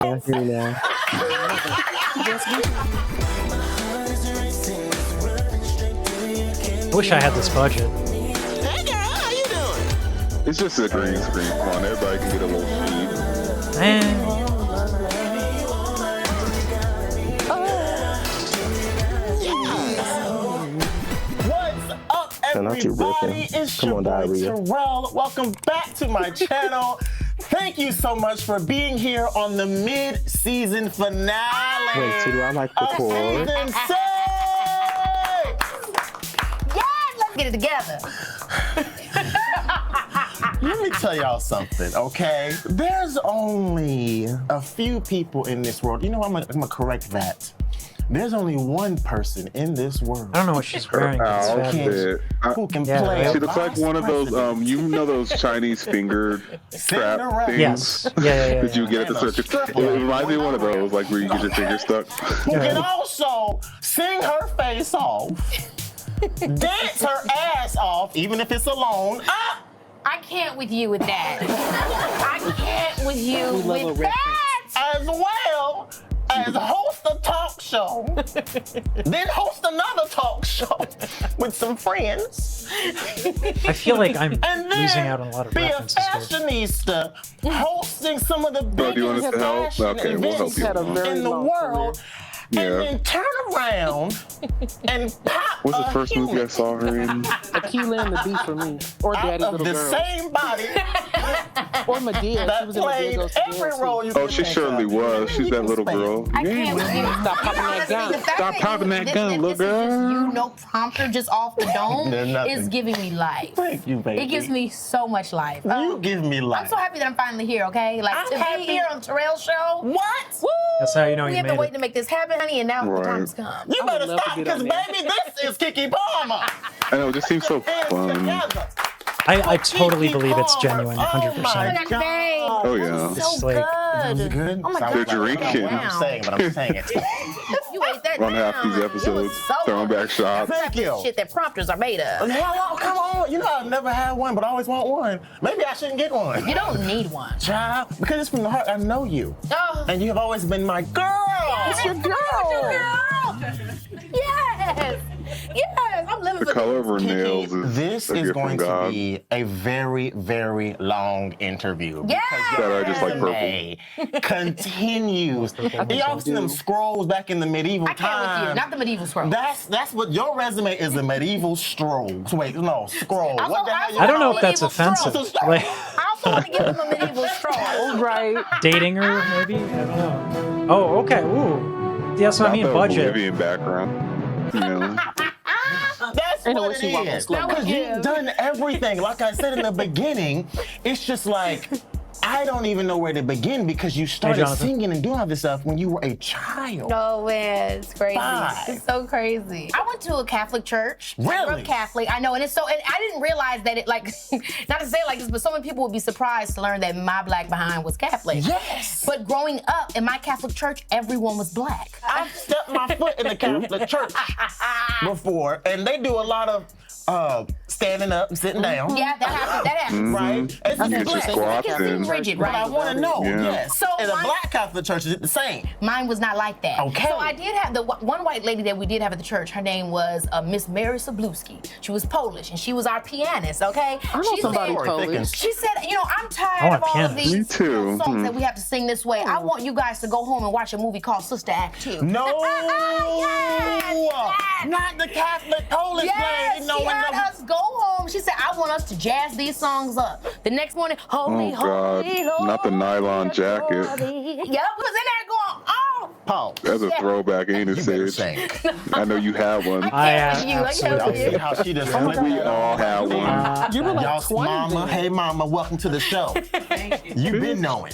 I hear you now. I wish I had this budget. Hey girl, how you doing? It's just a green screen. Come on, everybody can get a little feed. Man. What's up, everybody? It's your boy Terrell. Welcome back to my channel. Thank you so much for being here on the mid-season finale. Wait, so do I like record? Season 6! Yes, let's get it together. Let me tell y'all something, okay? There's only a few people in this world. You know, I'm gonna correct that. There's only one person in this world. I don't know what she's wearing. Who can play? She looks like one of those, you know those Chinese finger trap things? Yes. Yeah. That you get at the circus. It reminds me of one of those, like where you get your finger stuck. Who can also sing her face off, dance her ass off, even if it's alone. I can't with you with that. I can't with you with that. As well as host a talk show, then host another talk show with some friends. I feel like I'm And then losing out on a lot of be a references here. fashionista hosting some of the Bro, do you want biggest us to help? fashion Okay, we'll help events you. in the world. Yeah. And then turn around and pop What's the a first movie I human saw her in? Tequila and the Beast for me, or out Daddy's of Little the Girl, same body or Madea. She that was in played Madea's every role you Oh, can she think surely of. was. She's that little Spend it. girl. I can't with you. Stop popping that gun. The fact Stop that popping that gun, little this is just girl. you, no prompter, just off the dome, There's nothing. is giving me life. Thank you, baby. It gives me so much life. You give me life. I'm so happy that I'm finally here, okay? Like, I'm to happy. be here on Terrell's show. What? Woo! That's how you know we you have to made wait it. to make this happen, honey, and now the Right. time's come. You better love to stop get because, on there. baby, this is KeKe Palmer. I know, it just seems so Hands fun. together. I totally KeKe believe it's Palmer. genuine, Oh 100%. my God. Oh, yeah. So It's like- good. Is it good? Oh my Sorry, God. They're drinking. I'm saying, but I'm saying it. You ate that On down. half these It episodes, was so throwing good. back shots. Thank you. Shit that prompters are made of. Hello, come on. You know I've never had one, but I always want one. Maybe I shouldn't get one. You don't need one. Child, because it's from the heart. I know you. Oh. And you have always been my girl. It's your girl. Yes. Yes. I'm living The for color of her KeKe, nails is this a is gift going from to God. be a very, very long interview. Yes. Because That your I just like resume continues. Y'all seen them scrolls back in the medieval I can't with you. times? Not the medieval scroll. That's what your resume is, a medieval scroll. Wait, no, scroll. Also, What the hell? I don't know if that's Medieval offensive. scroll. Like, I also want to give them a medieval scroll. Right. dating her, maybe? I don't know. Oh, okay. Ooh. Yeah, that's what I mean, Not the budget. Bolivian background. You know. That's Ain't no what way she it walking is. slow. Because That you've was done everything. Like I said in the beginning, it's just like, I don't even know where to begin because you started Jonathan. singing and doing all this stuff when you were a child. No, man, it's crazy. 5. It's so crazy. I went to a Catholic church. I grew Really? up Catholic. I know, and it's so, and I didn't realize that it, like, not to say it like this, but so many people would be surprised to learn that my black behind was Catholic. Yes. But growing up in my Catholic church, everyone was black. I've stepped my foot in the Catholic church before, and they do a lot of standing up and sitting down. Yeah, that happens. That happens. Right? It's You get your black. squats It can in. seem rigid, But I right? want to know, Yeah. yes. So in a my- black Catholic church, is it the same? Mine was not like that. Okay. So I did have the one white lady that we did have at the church. Her name was Miss Mary Sabluski. She was Polish, and she was our pianist. Okay. I know She somebody said- Polish. She said, you know, I'm I tired want of all of pianists. these Me too. songs that we have to sing this way. I want you guys to go home and watch a movie called Sister Act 2. No. Yes. Not the Catholic Polish Yes, lady. she No, had no. us go home. She said, I want us to jazz these songs up. The next morning, holy, Oh, God. holy, Not the nylon holy, jacket. holy. Yep, we was in there going, oh. Paul. That's a Yeah. throwback, ain't it, You better Sid? sing. I know you have one. I can't with you. I absolutely can't with See you. how she just We all have one. You were like Y'all, 20 mama, then. hey mama, welcome to the show. You've been knowing.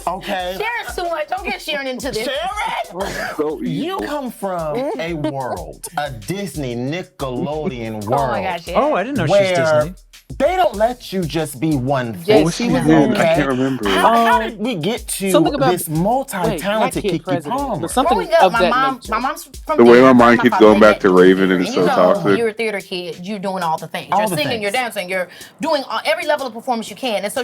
Okay. Sharon's too much. Don't get Sharon into this. Sharon, So you evil. come from a world, a Disney Nickelodeon world. Oh my gosh, yeah. Oh, I didn't know she's where Disney. they don't let you just be one Yes, thing. What was she she was in? okay. I can't remember. How did we get to Something about- this multi-talented Wait, not kid KeKe president, Palmer? but something Growing up, of my that mom's nature. from The way theater. my mind My keeps father going did back to that. Raven, and it's And so you know, toxic. you're a theater kid. You're doing all the things. All You're the singing. things. You're dancing. You're doing every level of performance you can. And so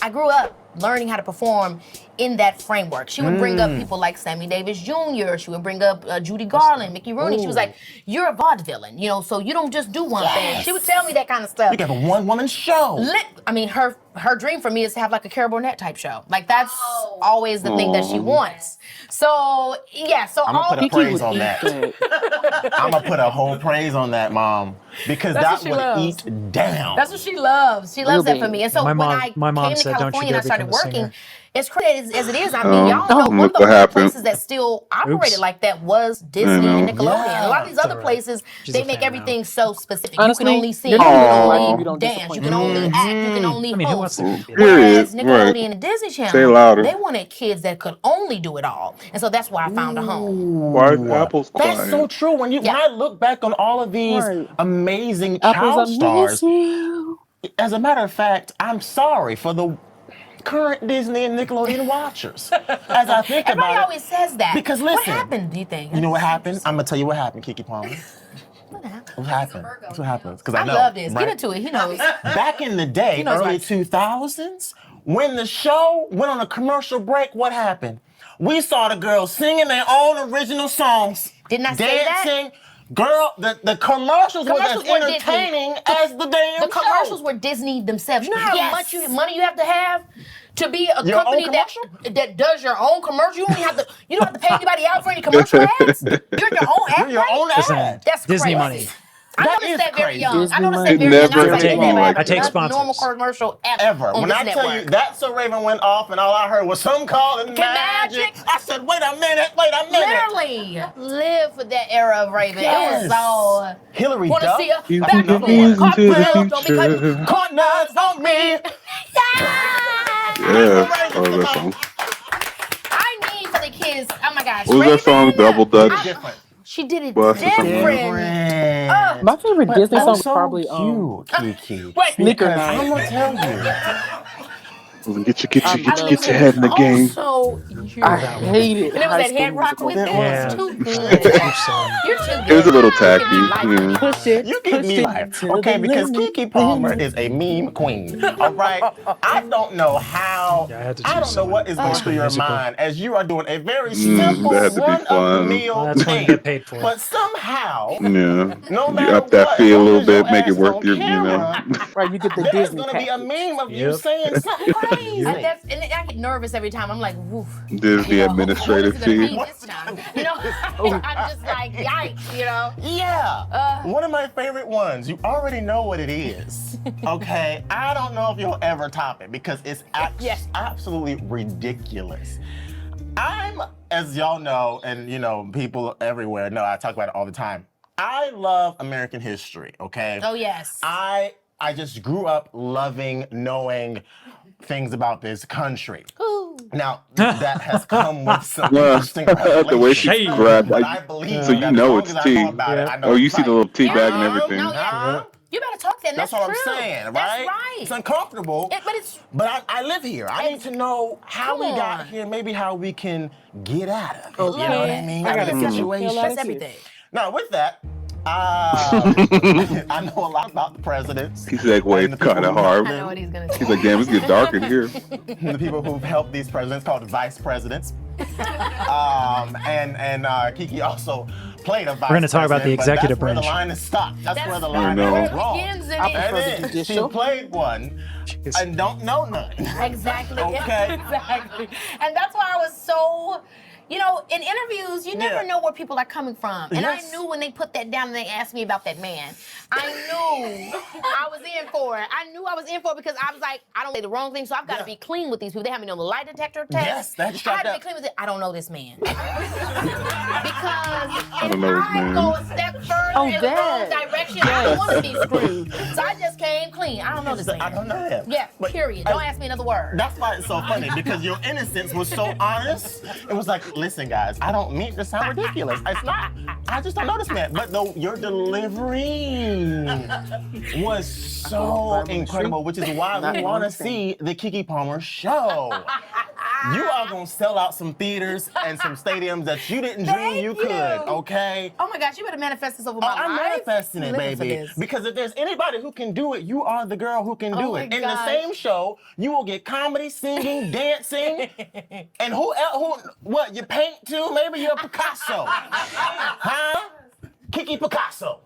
I grew up learning how to perform in that framework. She would bring up people like Sammy Davis Jr. She would bring up Judy Garland, Mickey Rooney. She was like, "You're a vaudevillain, so you don't just do one thing." She would tell me that kind of stuff. You got a one-woman show. I mean, her dream for me is to have like a Carol Burnett type show. Like that's always the thing that she wants. So yeah, so I'm gonna put a KeKe praise would on eat that. that. I'm gonna put a whole praise on that, Mom, because That's that what would she eat down. That's what she loves. She loves that for me. And so My when mom- I my mom came to said, "Don't you California and I dare started become a working, singer." as crazy as it is, I mean, y'all know one of look the what only happened. places that still operated Oops. like that was Disney and Nickelodeon. Yeah. A lot of these other alright. places, She's they a make fan now. everything so specific. Honestly, you can only sing, you're you not can gonna lie, only you don't dance, disappoint you can me. only act, you can only I mean, who wants host. to be? Whereas Period. Nickelodeon Right. and Disney Say Channel, louder. they wanted kids that could only do it all. And so that's why I found a home. Why is Apple's quiet? That's so true. When I look back on all of these Right. amazing Apples, child I stars, miss you. as a matter of fact, I'm sorry for the current Disney and Nickelodeon watchers. As I think Everybody about it, always says that. because what listen, happened, do you think? you know what happened? I'm gonna tell you what happened, KeKe Palmer. What happened? What happened? That's what happens. Because I know, love this. right? Get into it. He knows. Back in the day, He knows early right. 2000s, when the show went on a commercial break, what happened? We saw the girls singing their own original songs. Didn't I say that? dancing. Girl, the commercials was as Commercials were Disney. entertaining as the damn The commercials show. were Disney themselves. You know how Yes. much money you have to be a Your company own that does your own commercial. You don't have to pay anybody out for any commercial ads. You're your own ad. Your own Listen, ad. That's Disney crazy. money. I That noticed is that very crazy. young. I Disney noticed money. that very young. Never I was like, hit they me never like have I take a normal sponsors. commercial Ever. on When this I tell you network. that So Raven went off and all I heard was some calling magic. I said, wait a minute. Literally live for that era of Raven. Yes. It was so. Hillary Want to Duff. see her You back can and get into forth. the Cartwheels, don't be cutting future. corners on me. Yeah. Oh, that song. I need for the kids. Oh my gosh. What was that song? Raven, Double Dutch. Different. She did it Well, that's something. different. My favorite Disney song was so probably cute, KeKe. Wait. Sneaker Because Night. I'm gonna tell you. Get your head in the game. Also, I hate it. and it was High that head School rock Musical. with it. Yeah. It was too good. So, You're too good. It was a little tacky. You give me life. Yeah. Push it. You give me push life, it okay? to the Because limit. KeKe Palmer is a meme queen. All right, I don't know how. Yeah, I had to I choose don't know someone. what is going High through your Musical. mind as you are doing a very simple that had to be fun. run-of-the-mill Well, that's what you thing. get paid for. But somehow, Yeah. no You matter up that what, fee a long little as your bit, make it ass worth on your, camera, Right, you get the there's Disney gonna be a package. meme of you Yep. saying something crazy. And I get nervous every time. I'm like, woof. Disney administrative what is it fee. gonna be this time? I'm just like, yikes, Yeah. One of my favorite ones. You already know what it is. Okay. I don't know if you'll ever top it because it's Yes. absolutely ridiculous. I'm, as y'all know, and people everywhere know, I talk about it all the time. I love American history, okay? Oh, yes. I just grew up loving, knowing things about this country. Ooh. Now, that has come with some Yeah. interesting The way she Shade. grabbed, but like, I believe so you that know as long it's as I tea. know about it, I know Oh, you it's see the right. little tea bag and Yeah. everything. No, yeah. You better talk then. That's That's what true. I'm saying, right? That's right. It's uncomfortable. But I live here. I need to know how Come we got on. here, maybe how we can get out of it. Okay. You know what I mean? I Out gotta of get the you. situation. Feel That's like everything. Now, with that, I know a lot about the presidents. He segued and the people kind of who hard. I know what he's going to He's say. like, damn, it's getting dark in here. The people who've helped these presidents, called vice presidents. And KeKe also played a vice We're gonna talk about the president, but executive that's where branch. the line is stopped. That's where the I line know. is wrong. Begins and I ends. prefer the And then she judicial. played one Jeez. and don't know none. Exactly. Okay. Exactly. And that's why I was so, in interviews, you never Yeah. know where people are coming from. And Yes. I knew when they put that down and they asked me about that man, I knew I was in for it. I knew I was in for it because I was like, I don't say the wrong thing, so I've got to Yeah. be clean with these people. They have me on the lie detector test. Yes, that's I strapped had to be up. clean with it. I don't know this man. Because don't if know this I man. go a step further Oh, in the wrong that. direction, I don't want to be screwed. So I just came clean. I don't know this man. I don't know him. Yeah, But period. I- Don't ask me another word. That's why it's so funny because your innocence was so honest. It was like, listen, guys, I don't mean to sound ridiculous. It's not. I just don't know this man. But your delivery was so incredible, which is why we want to see the KeKe Palmer show. You are gonna sell out some theaters and some stadiums that you didn't dream you could, okay? Oh my gosh, you better manifest this over my life. I'm manifesting it, Living for baby. this. Because if there's anybody who can do it, you are the girl who can do my it. In the gosh. same show, you will get comedy, singing, dancing, and who else? What? You paint too? Maybe you're a Picasso, huh? KeKe Picasso.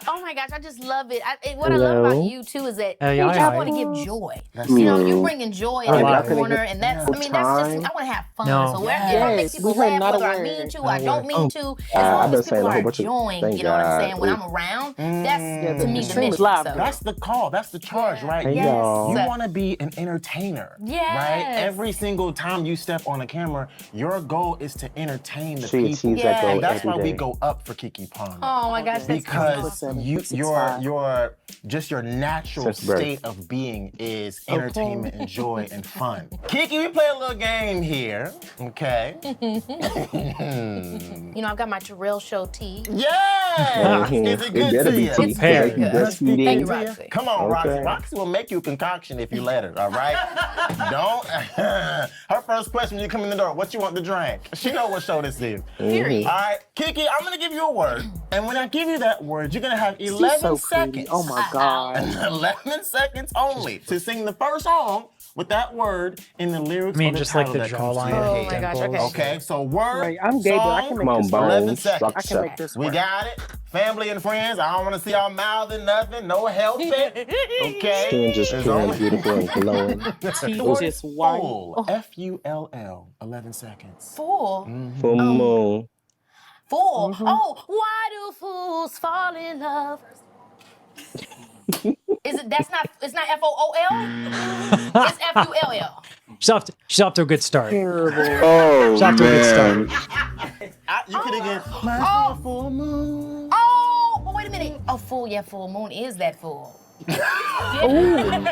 Oh my gosh, I just love it. What I love about you too is that you just want to give joy. You know, you're bringing joy in every corner, and that's, I mean, that's just, I want to have fun. So wherever it makes people laugh, whether I mean to, I don't mean to, as long as people are enjoying, you know what I'm saying, when I'm around, that's to me the mission. That's the call, that's the charge, right? Yes. You want to be an entertainer, right? Every single time you step on a camera, your goal is to entertain the people. And that's why we go up for KeKe Palmer. Oh my gosh, that's because your natural state of being is entertainment and joy and fun. KeKe, we play a little game here, okay? You know, I've got my Terrell show tea. Yeah! Is it good to you? It's very good. Thank you, Roxy. Come on, Roxy. Roxy will make you a concoction if you let her, all right? Don't. Her first question when you come in the door, what you want to drink? She know what show this is. Period. All right, KeKe, I'm gonna give you a word. And when I give you that word, you're gonna have 11 seconds. Oh my God. 11 seconds only to sing the first song with that word in the lyrics. I mean, or just title like the that comes to jawline. your Oh head. my gosh, okay. Okay, so word, Right, I'm gay, but I can song, make this Come on, 11 bones, seconds. I can make this We work. got it. Family and friends, I don't want to see y'all mouthing nothing. No helping. Okay. Skin just It's pure and only- beautiful and glowing. Teeth just white. Full. F-U-L-L. 11 seconds. Fool. Full moon. Fool. Oh, why do fools fall in love? Is it? It's not F-O-O-L? It's F-U-L-L. She's off to a good start. Terrible. Oh, She's off to a good man. start. You could have Oh. full moon. Oh, but wait a minute. Oh, full, yeah, full moon is that full. Ooh,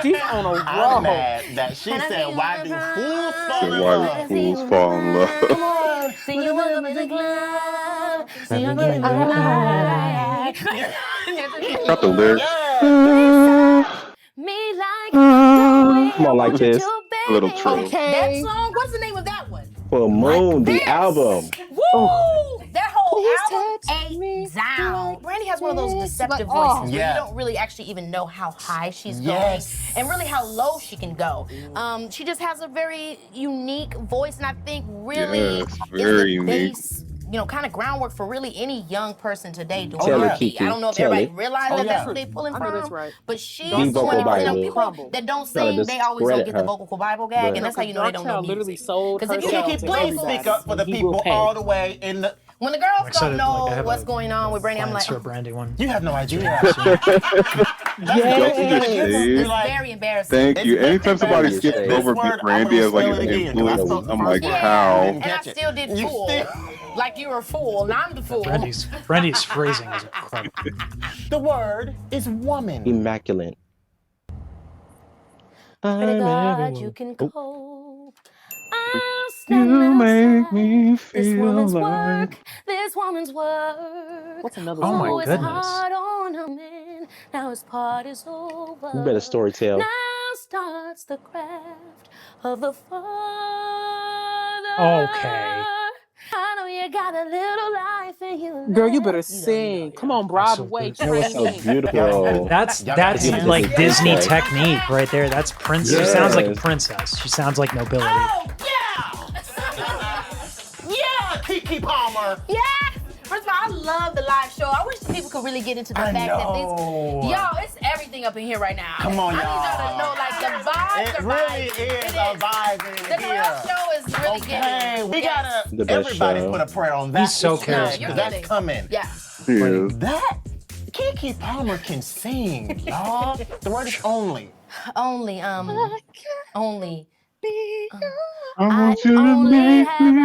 she's on a I'm roll. mad that she said, why do fools fall in Why love? do fools fall in love? Come on. See you in the club. See you in the Not the lyrics. Me like the Come on, like this. A little troll. That song, what's the name of that one? Full moon, the this. album. Woo! That whole Please touch album me. ate down. Brandy has one of those deceptive Like, oh. voices where Yeah. you don't really actually even know how high she's Yes. going and really how low she can go. She just has a very unique voice, and I think really Yes, is very the unique. base, you know, kind of groundwork for really any young person today doing Tell it, R&B. KeKe. I don't know if Tell everybody it. realizes that yeah. that's who they pulling I know from. that's right. But she's Be the one, vocal you know, Bible. people that don't Tell her sing, to they always don't spread get the her. vocal Bible gag, and that's how you know they don't know Dark Child literally music. sold 'Cause if you herself keep to Please everybody. speak up for the He people will pay. all the way in the... When the girls Excited, don't know like, I have what's a going on with Brandy, I'm like, Plans for a Brandy one. You have no idea. Y'all can just say it's it. very embarrassing. Thank you. Anytime somebody This skips over word, Brandy I'm as like gonna an spell it again, 'cause I influence, spelled the I'm first like, word. how? And I Catch it. still did You fool. still- Like you're a fool, and I'm the fool. Brandy's phrasing is incredible. The word is woman. Immaculate. Pray to God you can cope. I'll You stand make outside. me This feel woman's like work, this woman's work. What's another Oh my Oh, it's goodness. hard on a man. Now his part is over. You better storytell. Now starts the craft of the father. Okay. I know you got a little life in you. Girl, you better left. sing. Come on, Broadway. so That was so train. beautiful. That's Y'all gotta get like this. Disney Okay. technique right there. That's princess. She sounds like a Yes. princess. She sounds like nobility. Oh, yeah! Yeah, KeKe Palmer. Yeah! First of all, I love the live show. I wish people could really get into the I fact know. that this, it's everything up in here right now. Come on, I need y'all to y'all. know, like, the vibes It are really vibes. is It a vibe in The here. Terrell show is really Okay, getting. we gotta, The best everybody show. put a prayer on that. He's so shit, charismatic. You're 'cause that's kidding. coming. Yeah. Yeah. That, KeKe Palmer can sing, y'all. The word is only. Only. I I want you to only make have me feel.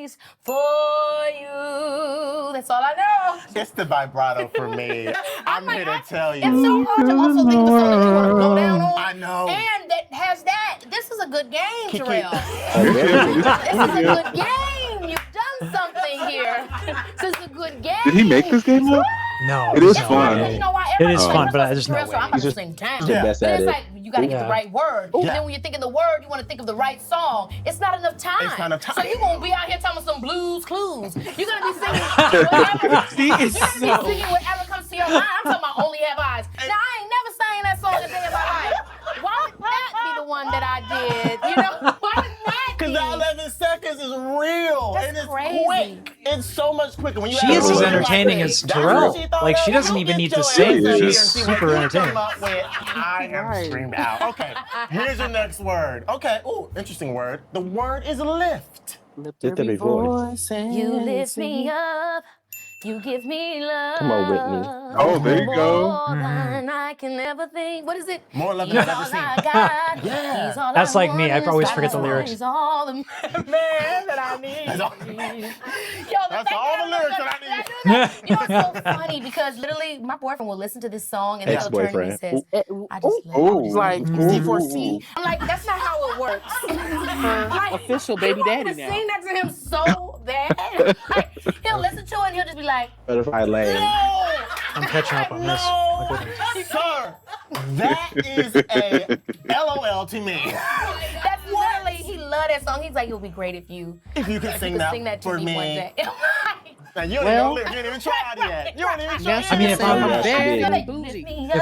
eyes for you. That's all I know. It's the vibrato for me. I'm here to tell you. It's so hard to also think of a song that you want to go down on. I know. And that has that. This is a good game, KeKe. Terrell. Oh, very good. This is a good game. You've done something here. This is a good game. Did he make this game up? No, It is no fun. way. You know why? It is Everybody fun, says, but "What's there's no Terrell?" So way. I'm about He's to just sing down. the Yeah. best But at it's it. like you you gotta get Yeah. the right word. And then when you're thinking the word, you want to think of the right song. It's not enough time. It's not enough time. So you won't be out here talking some blues clues. You're gonna be singing whatever. You're gonna be singing whatever comes to your mind. I'm talking about Only Have Eyes. Now I ain't never sang that song a day in my life. Why would that be the one that I did? You know, why would that be? Because that 11 seconds is real. That's and it's crazy. quick. It's so much quicker. When you She have is a as movie entertaining like as this, Terrell. that's what thought Like, she of. doesn't You even get need to your sing. ass up here and She's see what super you entertaining. come up with. I am Right. streamed out. Okay, here's your next word. Okay, ooh, interesting word. The word is lift. Lift every voice. You lift me up. You give me love. Come on, Whitney. Oh, there you go. More than I can ever think. What is it? More love He's than I've all ever seen. I got. Yeah. He's all That's I like me. want I in always this forget the life. lyrics. He's all the man that I need. That's all- Yo, That's fact all the I lyrics know that I need. You know, it's so funny because literally my boyfriend will listen to this song and he'll turn to me and Ex-boyfriend. says, I just love Ooh. this. Like C4C. I'm like, that's not how it works. Like, official baby he want me daddy to now. sing that to him so bad. Like, he'll listen to it and he'll just be like, Butterfly Lane. No! I'm catching up on this. No, My goodness. sir, that is a LOL to me. that's literally, he loved that song. He's like, it would be great if you Could sing that, to for me me. one day. Now, you don't even know lyrics. You ain't even tried yet. You don't even Now tried she I mean, can if sing I'm- bad Yeah, she and did. bougie. If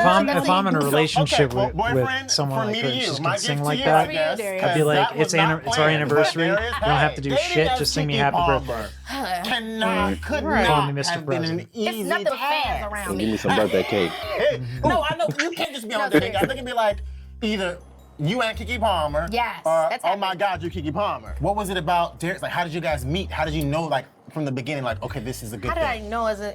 I'm in a relationship okay, with boyfriend, someone from like me her, to and you, she's my gonna gift sing to like you, that, I guess, I'd be 'cause like, that was it's not it's our planned, anniversary. but You there is- don't have to do dating shit. as Just sing me Keke happy Palmer birthday. could Right. Call me not Mr. have been an President. easy It's nothing but fans task. around And me. give me some birthday cake. Hey, no, I know you can't just be on No, dating. I think it'd be like either you and Keke Palmer, Yes, or that's oh my happening. God, you're Keke Palmer. What was it about Derek? Like, how did you guys meet? How did you know, like, from the beginning, like, okay, this is a good How did I thing? know as a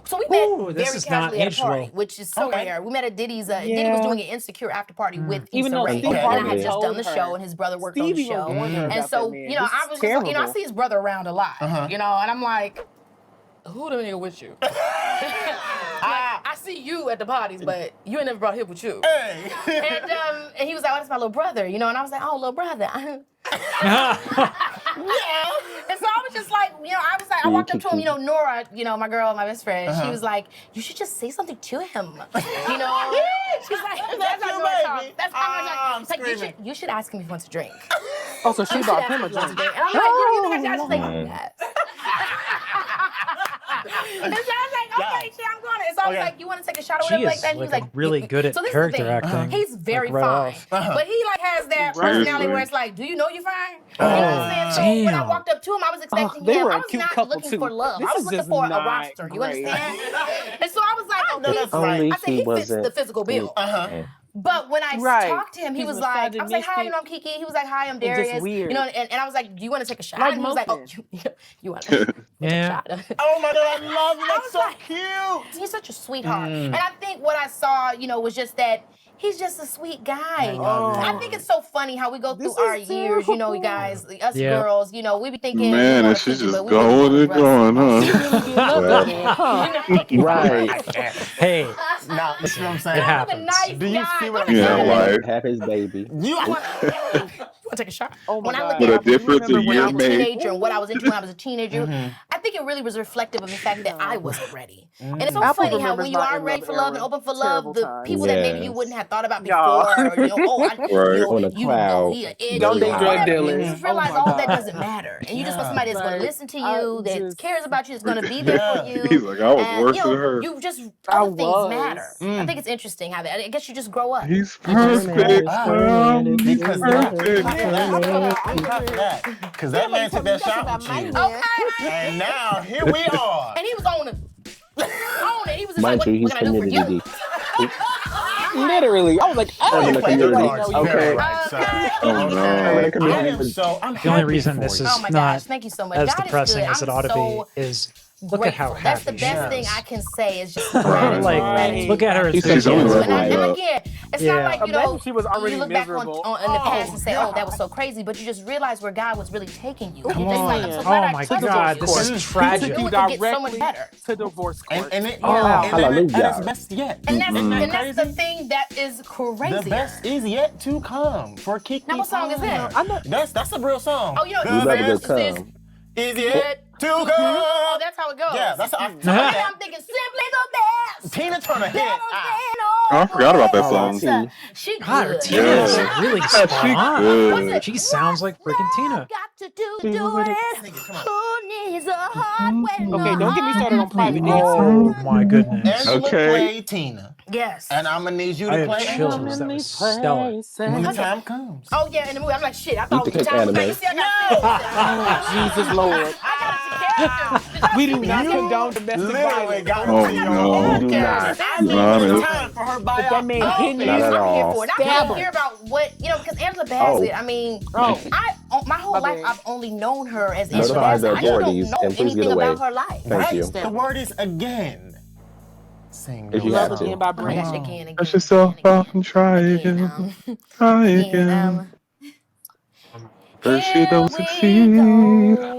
so we met Ooh, this very is not casually at a aged party, well. which is so Okay. rare. We met at Diddy's. Diddy was doing an Insecure after party with Even Issa though Rae, Steve and I Harvey had just told done the her, show, and his brother worked on Steve the even show, warned her and about so that man. you know, This I is was just like, you know, I terrible. see his brother around a lot, you know, and I'm like, who the nigga with you? I see you at the parties, but you ain't never brought him with you. Hey. And he was like, oh, that's my little brother, you know, and I was like, oh, little brother. And so I was just like, you know, I was like, I walked up to him, you know, Nora, you know, my girl, my best friend, she was like, you should just say something to him. You know? She's like, that's how you, Nora baby. talks. That's how Nora I'm talks. She's like, screaming. you should ask him if he wants a drink. Oh, so she You should bought ask him a if he wants drink. And I'm like, you think I should say that? And so I was like, okay, shit, I'm going to. And so I was Okay. like, you want to take a shot or She whatever like is that? And he was like like, really good at so this is character the thing. acting. He's very like, right fine. off. But he like has that personality where it's like, do you know you're fine? You know what I'm saying? So when I Damn. walked up to him, I was expecting they him. were I a was cute not couple, looking too. for love. This I was is looking just for a not roster. You great. understand? And so I was like, oh, No, that's right. I said, he fits the physical bill. But when I Right. talked to him, he He's was like, I was like, hi, you know, I'm misogynistic. KeKe. He was like, hi, I'm And just Darius. weird. You know, and I was like, do you want to take a shot? Like and he was like, oh, most you want to take Yeah. a shot? Oh my God, I love you. That's was so like- cute. He's such a sweetheart. And I think what I saw, you know, was just that he's just a sweet guy. I think it's so funny how we go through This our is years, you know, you guys, us Yeah. girls, you know, we be thinking, Man, we and she's but just we really going and wanna going, huh? Well, right. Hey, Now, you know what I'm saying? It I'm a happens. nice Do you guy. see what I'm Yeah, saying? like- Have his baby. You You want to take a shot? Oh my When I God. look With a at difference remember in when when I years was a made. teenager and what I was into when I was a teenager, I think it really was reflective of the fact that I wasn't ready. And it's so Apple funny how remembers when you my are in ready love for love and era. open for Terrible love, the times. people that maybe you Yes. wouldn't have thought about Y'all. before, you know, oh, Right. On a you cloud. know, he an edge, Don't you date know, drug whatever. dealers. You just Oh realize my all that God. doesn't matter. And you just want somebody that's going to Like, listen to you, I that just- cares about you, that's going to be there for you. He's like, I was And, worse you know, than her. You just, I other things was. matter. I think it's interesting how that, I guess you just grow up. He's perfect. Because Perfect. because that man took that shot with you. Okay. And now here we are. And he was on it. On it. He was just Mind like, you, what he's can I do for community. you? Literally. I was like, oh, Having a Play your community. cards Okay. very right, sir. Oh, no. I community. am so, I'm the only happy reason for this you. is Oh my not gosh, thank you so much. as God is depressing good. as it I'm ought to so be is look at how grateful. That's happy the she best thing is. I can say is just gratitude. Like, gratitude. look at her She's enthusiasm. so And again, it's Yeah. not like, you know, Imagine she was already you look back miserable. in the past and say, oh, that was so crazy, but you just realize where God was really taking you. It's like, I'm so Oh glad I my trusted God, you. this is He tragic. took You you could get so much directly better. to divorce court. And it, Oh, and hallelujah. it's best yet. And that's, Isn't that and that's the crazy? thing that is crazy. The best is yet to come for KeKe. Now, what song is that? I know. That's a real song. Oh, you know, The We love a good best come. is yet to come. Oh, that's how it goes. Yeah, that's And I'm thinking simply the best. Tina Turner hit. Better than all I forgot about that Oh, song. T. She God, her good. Tina is Yeah. really Yeah, spot she on. good. She sounds like freaking Tina. Got to do it. Who needs a heart when Okay, don't get me started on We private need. dancer. Oh my goodness. Angela Okay. played Tina, Yes. and I'm gonna need you I to have play chills. Angela That was stellar. when the time comes. Oh yeah, in the movie, I'm like shit. I Eat thought the it was cake time. anime. You see, I got Oh, Jesus Lord. We do not condone domestic Literally violence. got Oh, me no. Do not. I Be think honest. it's time for her If that buyout. man kidney Not you, at I'm here all. for it. I Stab can't her. hear about what because Angela Bassett. Oh. I mean, Oh. my whole My life bad. I've only known her as Angela Notify Bassett. the I just authorities don't know and please get anything away. about her life. Thank you. The word is again. Sing If you the have Love to. again by I Brent. got you again. Touch yourself off and try again. Try again. First you Here don't we succeed. go.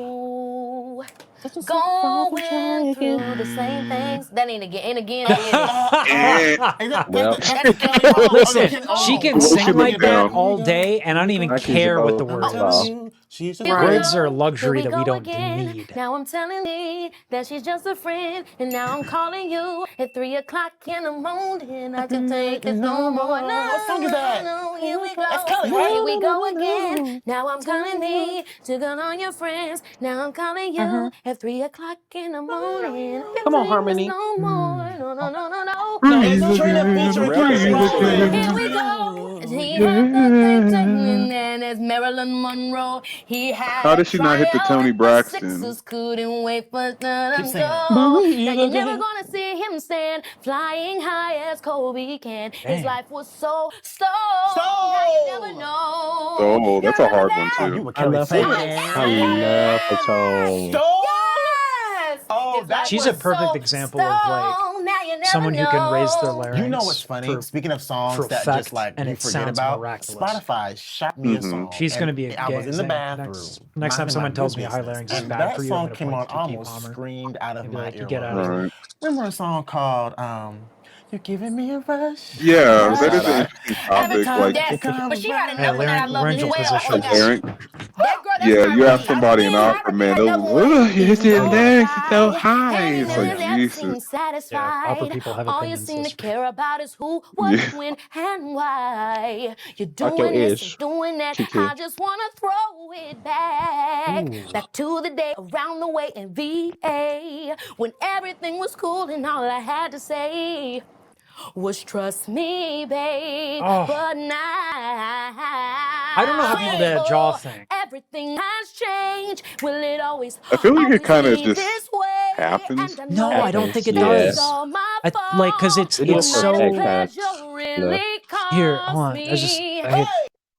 Going through the same things. That ain't again. Yeah. Well, Listen, she can Well, sing she like looked that down. all day, and I don't even I can care what the both. words Well. is. She's just Words are a Here luxury we that we go don't again. need. Now I'm telling me that she's just a friend, and now I'm calling you at 3 o'clock in the morning. I can take it no more. No, What song is that? no, here we go. That's Kelly, right? Here we go again. Now I'm calling me to go on your friends. Now I'm calling you at 3 o'clock in the morning. Come on, Harmony. No more. No. It's Trina featuring Kelly Rowland. Here we go. He had the thing, and as Marilyn Monroe, he had How a did she not hit the trial. Toni The Braxton? Sixers couldn't wait for them Keep to singing. go. Now you're never gonna see him stand flying high as Kobe can. His Dang. life was so now you never know. Oh, that's a hard one Oh, you too. were I Kelly love her. singing. I love her tone. Yes. Oh, His that life She's a was perfect so example of like stone. Now you never someone who can raise their know. larynx. You know what's funny? for- Speaking of songs for that effect, just like and you it forget sounds about, miraculous. Spotify shot me a song. She's and gonna be a I was in the gay- bathroom. next time minding someone my tells me good high business, larynx is and bad that for you, song I'm came gonna on, point to KeKe almost Palmer. screamed out of And be my like, ear. get out of All here. right. Remember a song called "You're Giving Me a Rush"? Yeah, that is Shout an out. interesting Every topic. time, Like, yes, but she had Yeah, another one that I loved as laryngeal well. position. Oh my Larynx. gosh. That girl, that's yeah, you Tyra ask B. somebody in Tyra Oxford, B man, had they'll, another one. his larynx is so High, high. and It's like, never Jesus. seem satisfied. Opera people have All you opinions. seem to That's care about is who, what, Yeah. when, and why. You're Fuck your doing this ish. and doing that. KeKe. I just wanna throw it back to the day around the way in VA when everything was cool and all I had to say was trust me, babe. Oh. But now I don't know how people did a jaw thing. Everything has changed. Will it always? I feel like it always kind of be just this way? happens. And No, I don't Happens, think it yeah. does. all my Like, cause it's They do a it's so perfect kind of- pleasure really cost here. Hold on, I hate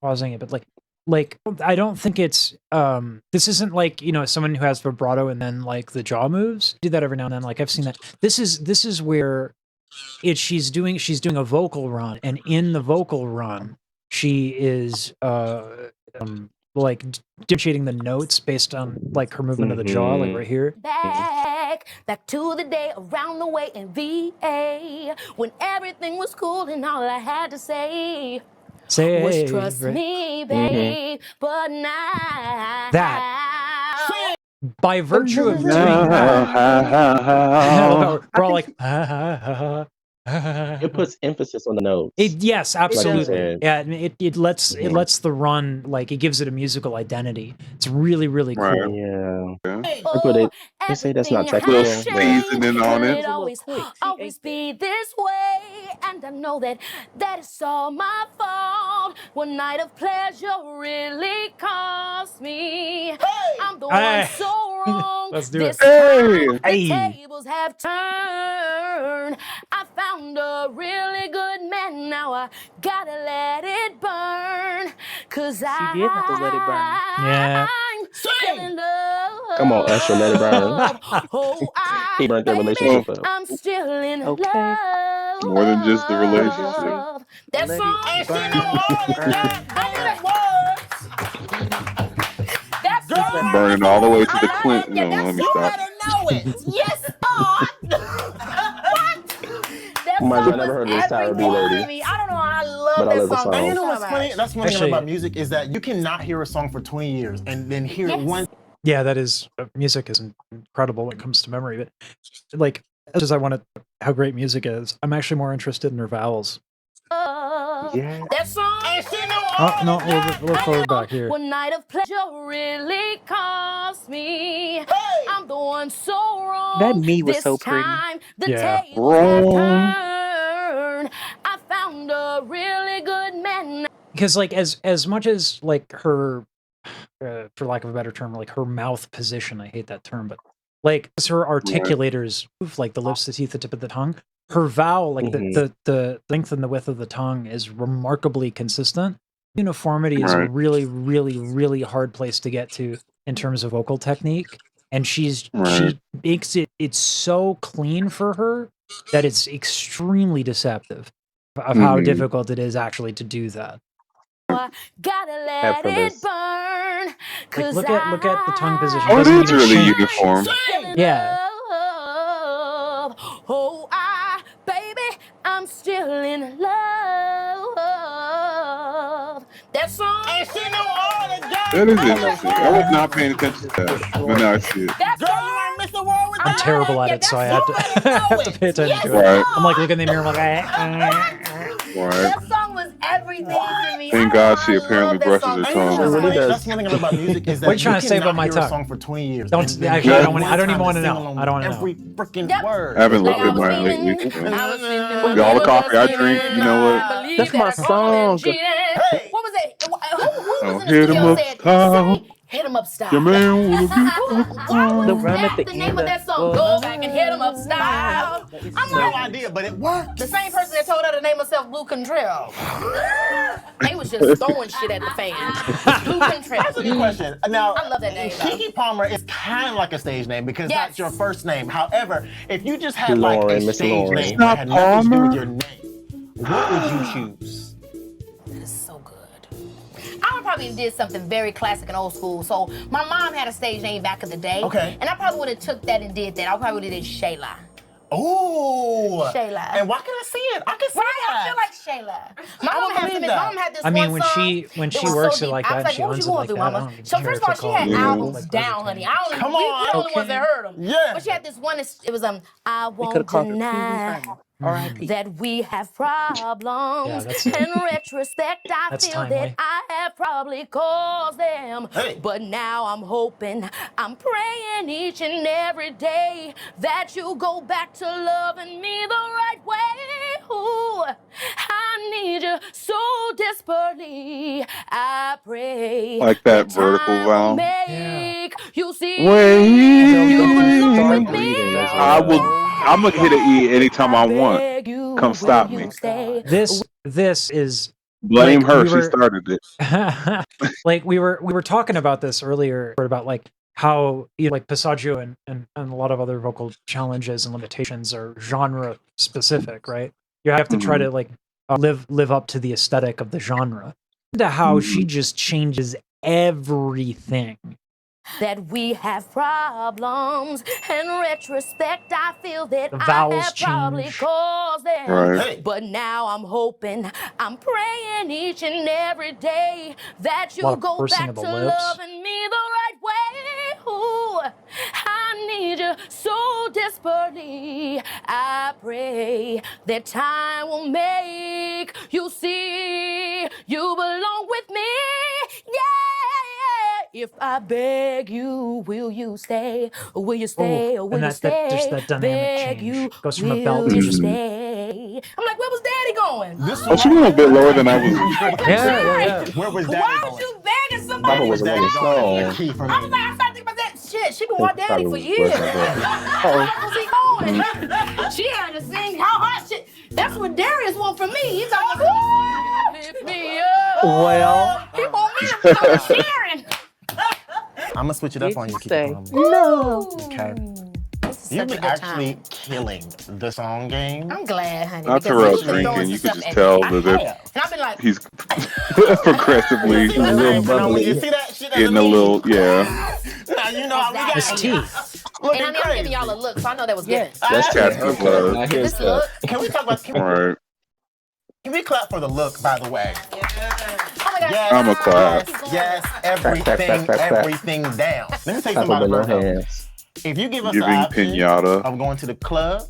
pausing it, but like I don't think it's this isn't like, you know, someone who has vibrato and then like the jaw moves. Do that every now and then. Like I've seen that. This is where she's doing a vocal run, and in the vocal run she is like differentiating the notes based on like her movement of the jaw, like right here. back to the day around the way in VA when everything was cool and all I had to say was trust right? me, babe. But now By virtue of doing that, we're all like, It puts emphasis on the notes. yes, absolutely. said. Yeah, I mean, it lets the run, like it gives it a musical identity. It's really, really cool. Right. Yeah. oh, But they say that's not everything technical. has Little changed. seasoning on Will it. it always be this way? And I know that is all my fault. One night of pleasure really cost me. I'm the one so wrong. Let's do this it. time Hey. the tables have turned. I found a really good man. Now I gotta let it burn. Cause She did have to let it burn. Yeah. I'm still in love. Come on, Usher, let it burn. Oh, He burnt their baby, relationship up. I'm still in Okay. love. More than just the relationship. That Let song. it burn. That song. Burning all the way to the I Clint. like it. No, That let me song stop. know it. Yes, what? That Oh my God, song I never heard was of this Tyra B everything lady. to me. I don't know. I love But I that love the song. song. And you know so what's funny? much. That's one thing Actually- about music is that you cannot hear a song for 20 years and then hear it Yes. once. Yeah, that is music is incredible when it comes to memory. But like as I want to how great music is, I'm actually more interested in her vowels. Yeah. That song. And she knew Oh all no, of a that. little forward back here. One night of pleasure really cost me. Hey. I'm the one so wrong. That me was this so pretty. time, the Yeah. tables have Wrong. turned. I found a really good man. Because like as much as like her, for lack of a better term, like her mouth position, I hate that term, but like as her articulators move, like the lips, the teeth, the tip of the tongue, her vowel, like the length and the width of the tongue is remarkably consistent. Uniformity is a Right. really, really, really hard place to get to in terms of vocal technique. And she makes it's so clean for her that it's extremely deceptive of how difficult it is actually to do that. Gotta let it burn. Like look at the tongue position. Oh, it Doesn't is even really change. uniform. Yeah. Oh, baby, I'm still in love. That song. And she knew all of that. That is interesting. I was not paying attention to that, but now I see it. That Girl, you ain't missed a word with I'm that. terrible at Yeah, it, so I that's have to, so I have to pay attention to it. Right. I'm like looking in the mirror, I'm like, Right. That song was everything to me. Thank I God love she apparently that brushes song. her And you know tongue. what's It really funny? does. That's one thing about music is that What are you trying to say cannot about my hear a tongue? song for 20 years. Don't- and actually, then I don't one even time wanna to know. sing along I don't wanna know. every freaking Yep. word. I haven't Like looked I at was mine feeling, lately. I was feeling All the my coffee I feeling. drink, you know what? Believe That's that my I called song. and cheated. Hey. What was it? Who was in the Hit 'em studio up said, style. say, hit 'em up style. Your man wanna be Why was The rhyme at that the the name end of that song? was- Go back and hit 'em up style. I'm No like, idea, but it worked. the same person that told her to name herself Blue Contrell. They was just throwing shit at the fans. Blue That's a Contrell. good question. Now, I love that name, though. KeKe Palmer is kind of like a stage name because Yes. that's your first name. However, if you just had Lauren, like a Miss stage Lauren. name It's that not had nothing to do with Palmer. your name, what would you choose? That is so good. I would probably did something very classic and old school. So my mom had a stage name back in the day. Okay. And I probably would have took that and did that. I probably would have did Shayla. Ooh. Shayla. And why can I see it? I can see Right? I that. feel like Shayla. My I mom don't had believe some, that. my mom had this I mean, one when song she that was works so it like deep. I that, was she like, what owns you it going like through, that. I mama? don't even So care first if of all, they she call had it albums like down, honey. I don't Come we on. the only ones that heard them. Yeah. But she had this one, it was I We could won't have called her deny R.I.P. that we have problems. that's it. In retrospect, I That's feel timely. that I have probably caused them. Hey. But now I'm hoping, I'm praying each and every day that you go back to loving me the right way. Ooh, I need you so desperately. I pray Like that vertical time will vowel. make you see. Wait. You belong with me. Breathing as I well. will. I'm gonna hit an E anytime I want. Beg you, Come will stop you me. stay? This is Blame Like, her. we She were- started it. like we were talking about this earlier about like how like Passaggio and a lot of other vocal challenges and limitations are genre specific, right? You have to try to like live up to the aesthetic of the genre. To how she just changes everything. That we have problems. In retrospect, I feel that The I vowels have probably change. caused them. Right. Hey. But now I'm hoping, I'm praying each and every day that A you lot of go pursing back of the to lips. loving me the right way. Ooh, I need you so desperately. I pray that time will make you see you belong with me. Yeah. If I beg you, will you stay? Or will you stay? Or will and you that stay? just that dynamic Beg change you, goes from a will belt to you just stay? I'm like, where was Daddy going? This Oh, she went a bit lower than I was. yeah. Where was Why that was going? you begging Papa somebody? was a little slow. Key for I was me. like, I started thinking about that shit. She been with Daddy for Probably years. was that Where was he going? She had to sing how hard shit. That's what Darius want from me. He's like, lift me up. Well, He want me to start cheering. I'm gonna switch it up did on you you, say KeKe Palmer. no? Okay. This is You've such a been good actually time. killing the song game. I'm glad, honey. Not because Terrell's you've been throwing drinking. You some could stuff just at me. tell that have. And I've been like, he's progressively See that real thing, you know, when you bubbly. see that shit getting a little, yeah. Now you know how we got It's Exactly. tea. and looking honey, I'm crazy. giving y'all a look, so I know that was good. Yes. That's That's Chad's good. look. Now here's This the look. Can we talk about? Can Right. we clap for the look, by the way? Oh my God. Yes. I'm a clap. Yes, clap, clap, everything, clap, clap. everything down. Let me tell you Papa something with no about her though. hands. If you give us the Giving option pinata. of going to the club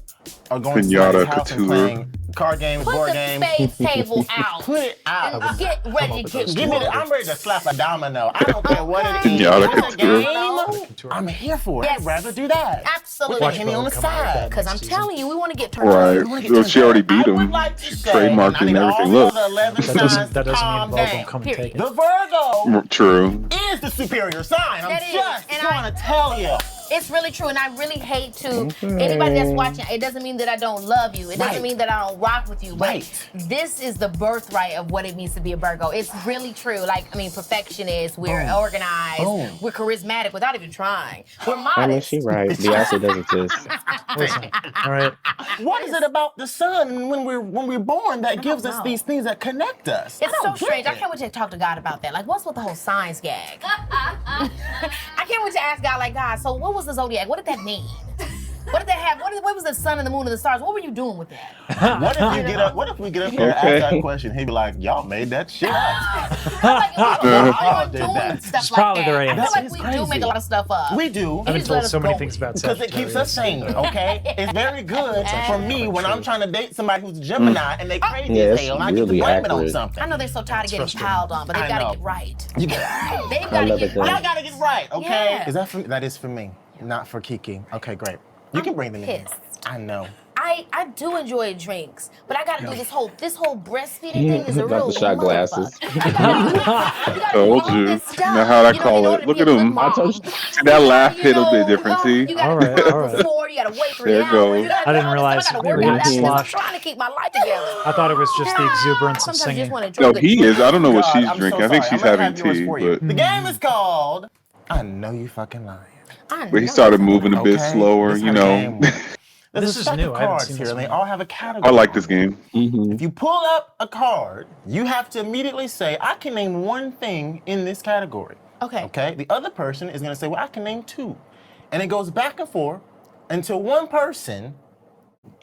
or going to Pinata somebody's house and couture. playing card games, Put board the games, spades table out. put it out. And get ready to get Give me the, I'm ready to slap a domino. I don't care what it is. Pinata It's a couture. game. I'm here for it. Yes. I'd rather do that. Absolutely. With the Henny on the side. Because I'm telling you, we want to get turned Right. on. Well, she already beat I would him. like to She say, trademarked and and I need everything. all Look. the other 11 That doesn't signs to calm mean Virgo down. come and take it. The Virgo True. is the superior sign. I'm That is, just and trying to tell you. It's really true, and I really hate to anybody that's watching. It doesn't mean that I don't love you. It doesn't Right. mean that I don't rock with you. But Right. this is the birthright of what it means to be a Virgo. It's really true. Like, I mean, perfectionist. We're organized. Boom. We're charismatic without even trying. We're modest. I mean, she right. Beyonce does exist. Listen, all right. What is it about the sun when we're born that gives us know. these things that connect us? It's I so don't get strange. I it. can't wait to talk to God about that. Like, what's with the whole signs gag? I can't wait to ask God, like, God, so what was the Zodiac? What did that mean? What did that have? What was the sun and the moon and the stars? What were you doing with that? What if you get up? What if we get up here and ask that question? He'd be like, "Y'all made that shit up." I'm like, we're doing that. stuff It's like probably that. the right I feel answer. like we do make a lot of stuff up. We do. I've been just told let us so many go things about Because it keeps us Sagittarius. sane, okay? It's very good for me when I'm trying to date somebody who's Gemini and they crazy Yeah, as it's hell and I get to really blame it on accurate. something. I know they're so tired of getting frustrating. piled on, but they I gotta know. get right. You get They've I gotta love get it, Y'all though. right. gotta get right, okay? Yeah. Is that for me? That is for me, not for KeKe. Okay, great. You can bring them in. pissed. I know. I do enjoy drinks, but I gotta do this whole breastfeeding thing is a Got real the shot glasses. Told you. Know how I call it. Look at him. I told you. See, that laugh hit a bit different, see? You gotta All right, work all right. before, you gotta wait 3 There it hours. goes. You gotta I do didn't all this realize stuff. I they gotta were work out. getting I'm sloshed. trying to keep my life together. I thought it was just the exuberance of Sometimes you just singing. wanna No, drink a he drink. is. I don't know what God, she's I'm so drinking. I think sorry. she's I'm gonna having have yours tea, for you. but The game is called I Know You Fucking Lying. but he started moving a bit Okay? slower, This is you how the know. game works. There's This a is stack new. of I haven't cards seen here, this and they one. all have a category. I like this game. If you pull up a card, you have to immediately say, I can name one thing in this category. Okay. Okay? The other person is gonna say, well, I can name two. And it goes back and forth until one person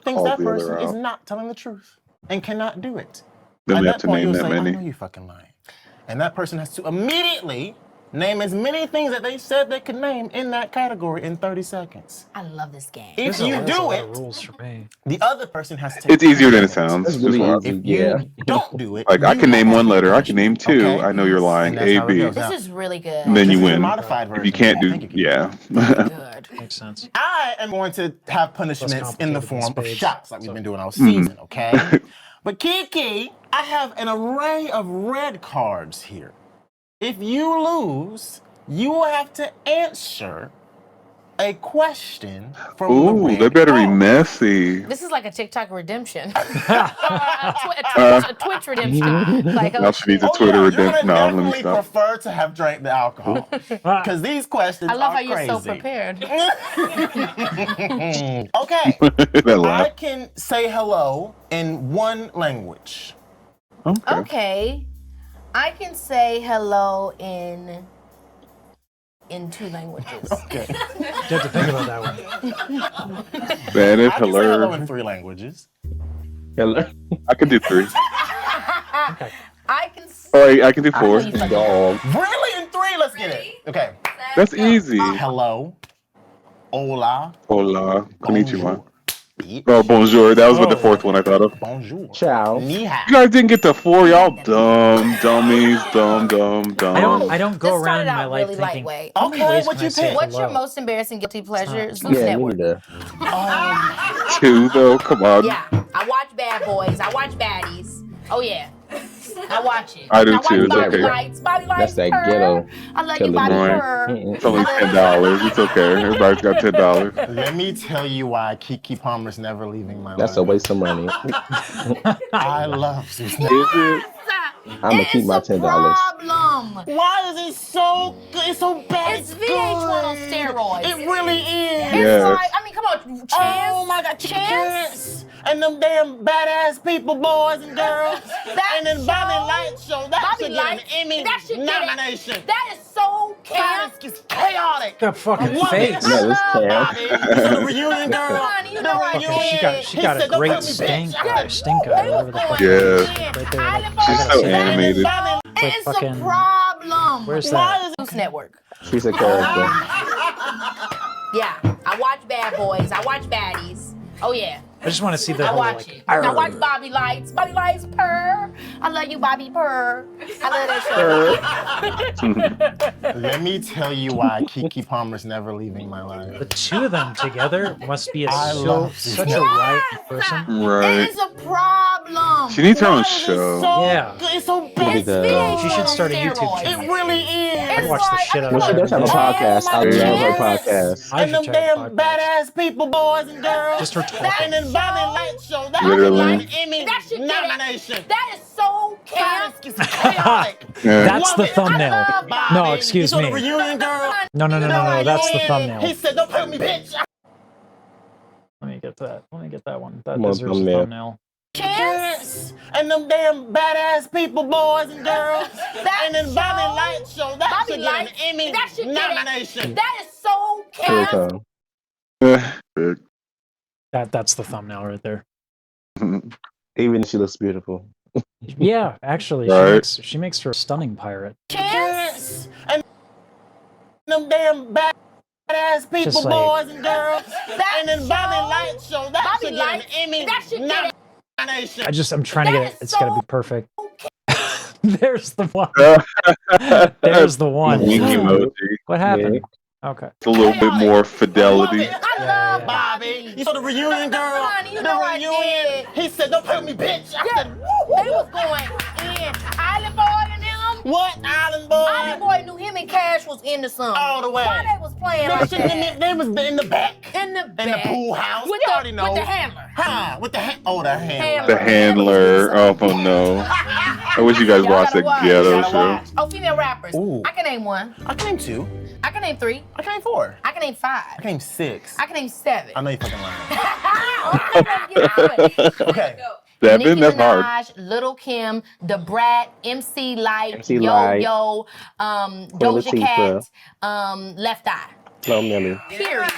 thinks Calls that the other person is out. not telling the truth and cannot do it. Then At we have that to point, name you'll that say, I many. know you fucking lying. And that person has to immediately name as many things that they said they could name in that category in 30 seconds. I love this game. If There's a you lot do of it, rules for me. the other person has to take It's easier than it 10 sounds. That's Just really watch. easy. If Yeah. you don't do it, Like, I you can name have one to letter. I punch can me, name two. okay? I know you're lying. And that's A, how it B. goes. This Now, is really good. And then this you is a win. modified version. If you can't I do, think you can. yeah. Good. Makes sense. I am going to have punishments in the complicated than form of spades. shots like we've been doing all Mm-hmm. season, okay? But KeKe, I have an array of red cards here. If you lose, you will have to answer a question from the Ooh, red they better be card. messy. This is like a TikTok redemption. a Twitch redemption. Like, Now she needs a Oh, Twitter yeah, redemption. you're No, gonna let me definitely stop. prefer to have drank the alcohol. Because these questions I love are how you're crazy. so prepared. Okay. That I laugh. can say hello in one language. Okay. Okay. I can say hello in 2 languages. Okay. You have to think about that one. That is I can say hello in hilarious. 3 languages. Hello. I can do 3. I can say Oh, wait, I can do 4. Dog. Really? In 3? Let's get it. Okay. That's easy. Hello. Hola. Hola. Konnichiwa. Bonjour. Bitch. Oh, bonjour. That was what the 4th one I thought of. Bonjour. Ciao. Ni hao. You guys didn't get the 4. Y'all dumb. Dummies. Dumb. I don't go This started around my out life really thinking. lightway. how many Okay, ways what can I you say pick? What's your hello? most embarrassing guilty pleasure? Zeus Yeah, me Network. neither. 2, though. Come on. Yeah, I watch Bad Boys. I watch Baddies. Oh yeah, I watch it. I do watch too, it's Bobby okay. Lights. Bobby Lights. That's that purr. ghetto I love you, Bobby television. Purr. It's only $10. It's okay. Everybody's got $10. Let me tell you why KeKe Palmer's never leaving my That's a life. waste of money. I love Zeus. Is it? I'm gonna keep my It's a $10. problem. Why is it so good? It's so bad. It's VH1 on steroids. It really is. It's Yes. like, I mean, come on, Chance. Oh my God, Chance. and them damn badass people, boys and girls. That and then Bobby show- Light show. That Bobby should get Lights, an Emmy that should get it. nomination. That is so camp. It's chaotic. That fucking One face. No, it's I camp. Bobby, the reunion girl. Honey, you the know I reunion. did. She got He a said, "Don't great call me bitch." stink Yeah. or stink eye, whatever the fuck. Yes. Right there, like, She's I so gotta see that. animated. It's a fucking- problem. Where's Why that? is it? Zeus Network. She's a character. Yeah. boys. I watch baddies. Oh yeah. I just want to see the I whole watch like. it. Now watch Bobby Lights. Bobby Lights, purr. I love you, Bobby, purr. I love that show. Let me tell you why KeKe Palmer's never leaving my life. The two of them together must be I love these such guys. a right person. Right. It's a problem. She needs her own Why is it show. so Yeah. good? It's so Maybe bad. the- She should start a YouTube It channel. really is. I'd watch the shit out No, of she her. does have a podcast. I love her podcast. I And should them check damn the podcast. badass people, boys and girls. Just her talking. And then Bobby Light Show. That Literally. was an Emmy That should get it. nomination. That is so camp. It's chaotic. Yeah. That's Love the it. thumbnail. I love Bobby, No, excuse you saw me. the reunion, girl. No, that's the He thumbnail. said, "Don't play with me, bitch." Let me get that. Let me get that one. That Come on, deserves a thumbnail. thumbnail. Chance. And them damn badass people, boys and girls. And then Bobby Light Show. That Bobby should get an Light, Emmy that should get it. nomination. That is so Here it camp. comes. That's the thumbnail right there. Even she looks beautiful. Yeah, actually, Right. she makes her a stunning pirate. Chance. And them damn badass people, Just like- boys and girls. And then Bobby Light Show. That Bobby should get an Light, Emmy that should get it. nomination. I'm trying to That get it. is It's gotta so be perfect. There's the one. There's the one. Wink emoji. What happened? Okay. It's a little bit more fidelity. I I Yeah, love yeah. Bobby. You saw the reunion, girl? Honey, you the know I reunion. did. He said, "Don't play with me, bitch." I Yeah, said, "Woo, they was going in. Island Boy and them. what, Island Boy?" Island Boy knew him and Cash was into something. All the way. Why they was playing They like shouldn't that? have- they was in the back. In the In back. the pool house. With We the, already know. with the handler. Huh? With the the handler. Handler. The handler. Oh no. I wish you guys Y'all watched the gotta watch. ghetto You gotta show. watch. Oh, female rappers. Ooh. I can name one. I can name 2. I can name 3. I can name 4. I can name 5. I can name 6. I can name 7. I know you fucking lying. Okay. Seven? Nicki That's hard. Minaj, Little Kim, The Brat, MC Light, MC Light, Yo, Doja Latifah. Cat, Left Eye. Slow Millie. Period.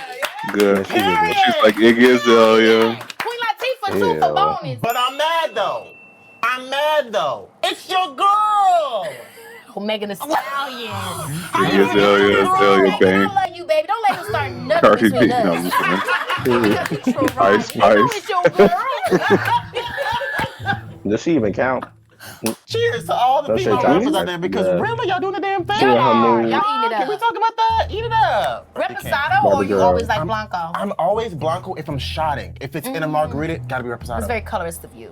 Good. Period. She's like Iggy Azalea. Queen Latifah too for Yeah. bonus. But I'm mad though. It's your girl. Oh, Megan Thee Stallion. Iggy Azalea, Azalea I Banks. love you, baby. Don't let him start nothing Cardi between B. us. No, I'm just kidding. Because he's true, Ice right? You know Spice. it's your girl. Does she even count? Cheers to all the Don't female say rappers Johnny. out there because Yeah. really y'all doing the damn thing. She and her mood. Y'all eat it Can we up. talk about that? Eat it up. Reposado or Barbie you girl. always like Blanco? I'm always Blanco if I'm shotting. If it's in a margarita, gotta be It's reposado. very colorist of you.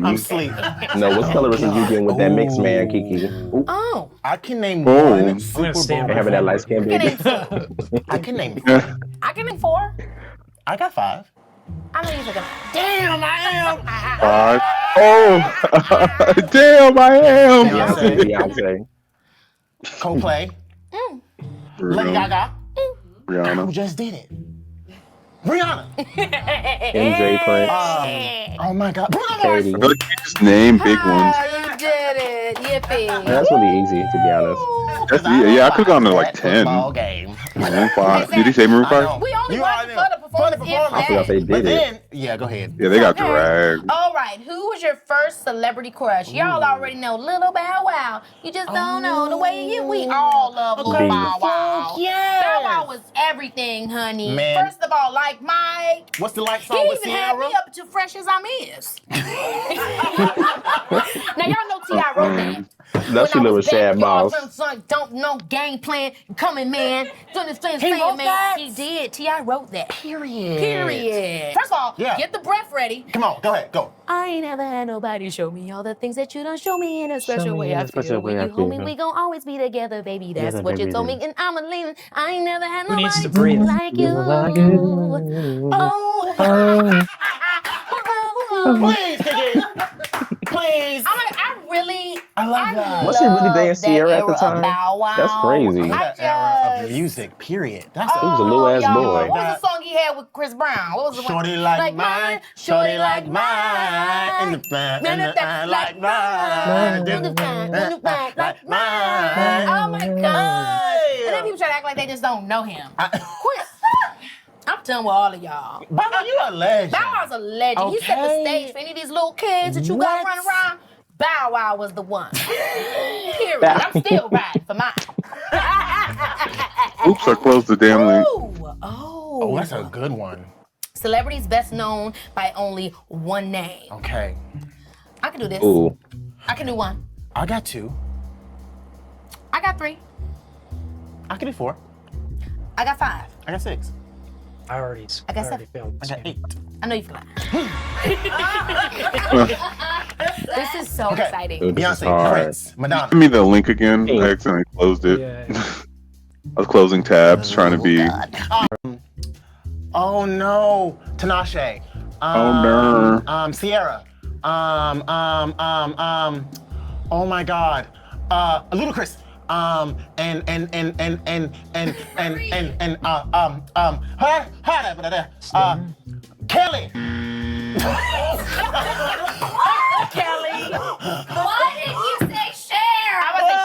I'm sleep. No, what color is you getting with that mix, man, KeKe? Ooh, Oh, I can name Oh. one I'm Super gonna Bowl. stand and having that light skin I can baby. name 2. I can name. I can name 4. I got 5. I know you're talking. Damn, I am. 5. Oh, damn, I am. Beyonce. Beyonce. Coldplay. Lady Gaga. Who Rihanna. just did it? Rihanna. MJ Prince. Oh my God. Bruno Mars. Katie. I feel like you just name big ones. You did it. Yippee. That's really easy, to be honest. That's, yeah, I could've gone to like 10. Football game. Maroon 5. Did he say Maroon 5? We only You watched already it know. for the performance. I forgot they But did it. then, yeah, go ahead. Yeah, they got Okay. dragged. All right, who was your first celebrity crush? Y'all already know Little Bow Wow. You just don't know the way you. We all love Little Okay. Bow Wow. Yes. Bow Wow was everything, honey. Man. First of all, like Mike. What's the light He song with even had Sierra? me up to fresh as I'm is. Now y'all know T.I. wrote that. That's your little sad boss. Don't know game plan. Coming, man. Doing this thing, He wrote man. that? He did. T.I. wrote that. Period. First of all, Yeah. get the breath ready. Come on, go ahead, go. I ain't never had nobody show me all the things that you done show me in a special me way. in a I special feel way when I you hold me, feel. we gon' always be together, baby. That's Together, what you baby, told me, baby. and I'm a leaving. I ain't never had Who needs to nobody breathe? like you. Oh, Please, KeKe. Please. I really. I love that. Was he really dating that Sierra at the era of time? Bow Wow. That's crazy. I That era of just. music, period. That's He was a little ass y'all, boy. What was the song he had with Chris Brown? What was the one? Shorty like mine, shorty like mine, in the back, in the eye like mine, in the back, like mine. Oh my God. And then people try to act like they just don't know him. Quit. I'm done with all of y'all. Bow Wow, you a legend. Bow Wow's a legend. He set the Okay. stage for any of these little kids that you got What? running around. Bow Wow was the one. Period. I'm still riding for mine. Oops, I closed the damn link. Oh, that's a good one. Celebrities best known by only one name. Okay. I can do this. Ooh. I can do one. I got 2. I got 3. I can do 4. I got 5. I got 6. I already I got failed. I got 8. I know you forgot. This is so exciting. Dude, this is Beyonce, hard. Prince, Madonna. Give me the link again. I accidentally closed it. Yeah. I was closing tabs, trying to be. Oh no, Tinashe. Oh no. Sierra. Oh my God. Ludacris. Kelly. Kelly. Why did you say Cher? I was like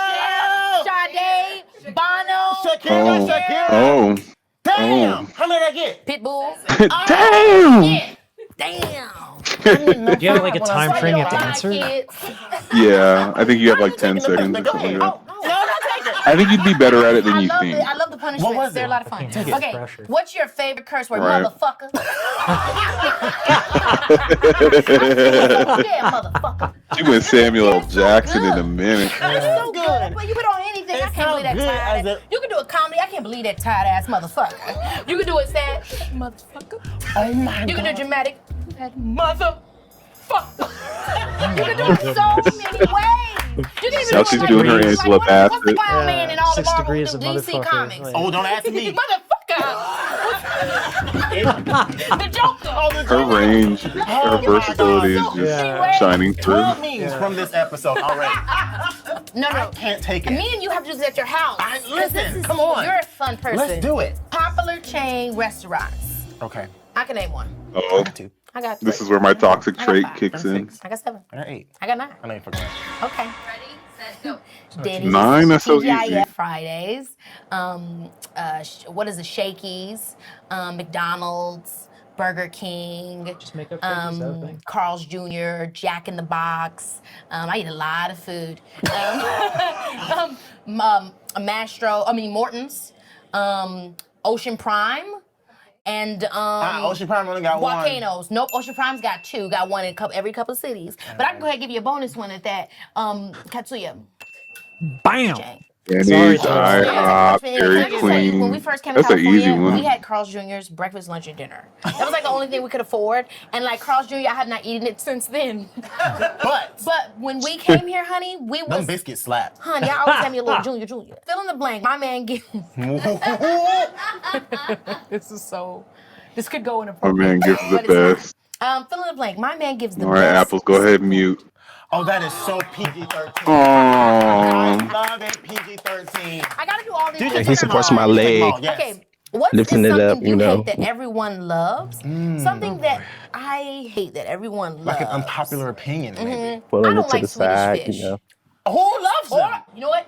Cher, Sade, Bono, Shakira. Oh. Damn. How many did I get? Pitbull. Damn. Damn. Do you have like a time frame you have to answer? Yeah, I think you have like 10 seconds or something like that. No, take it. I think you'd be better at it than you think. I love the punishments. What was They're it? a lot of fun. Take it. Okay, Pressure. what's your favorite curse word, Right. motherfucker? Yeah, motherfucker. She went Samuel L. Jackson in a minute. It's so good. But you put on anything. I can't believe that tired ass. You can do a comedy. I can't believe that tired ass motherfucker. You can do it sad. Motherfucker. Oh my God. You can do dramatic. That motherfucker. You can do it so many ways. You can even Now do she's it doing her like, Angela what's the Bassett. Clown Man and all the 6 Marvel degrees of DC motherfucker. comics. Like- Oh, don't ask me. Motherfucker. The Joker. Her range, her versatility is just shining through. 12 memes from this episode already. No. I can't take it. Me and you have to do this at your house. 'Cause Listen, this is- come on. You're a fun person. Let's do it. Popular chain restaurants. Okay. I can name one. Oh, 2. I got 3. this is where my toxic I got trait 5. kicks in. I got 7. I got 8. I got 9. I know you're fucking right. Okay. Ready, set, go. Denny's, 9? That's so TGIF easy. Fridays. What is it? Shakey's, McDonald's, Burger King. Just make up Shakey's, is that a thing? Carl's Jr., Jack in the Box. I eat a lot of food. Morton's, Ocean Prime, and Ocean Prime only got 1. Volcanoes. Nope, Ocean Prime's got 2. Got 1 in every couple of cities. But I can go ahead and give you a bonus one at that. Katsuya. Bam! Jang. Denny's, Sorry. IHOP, Dairy When Queen. we first came to That's an easy California, one. we had Carl's Jr.'s breakfast, lunch, and dinner. That was like the only thing we could afford. And like Carl's Jr., I have not eaten it since then. But But when we came here, honey, we them was, biscuits slap. honey, I always had me a little junior. Fill in the blank. My man gives. This could go in a My man gives the best. Fill in the blank. My man gives the All right, best. Apples, go ahead and mute. Oh, that is so PG-13. Oh, I love it, PG-13. I gotta do all these. Dude, things. He supports my leg. Yes. Okay. What Lifting is it something up, you you know. hate that everyone loves? Something that I hate that everyone loves. Like an unpopular opinion, maybe. Pulling I it don't to like the Swedish side, fish. you know. Who loves Or, them? you know what?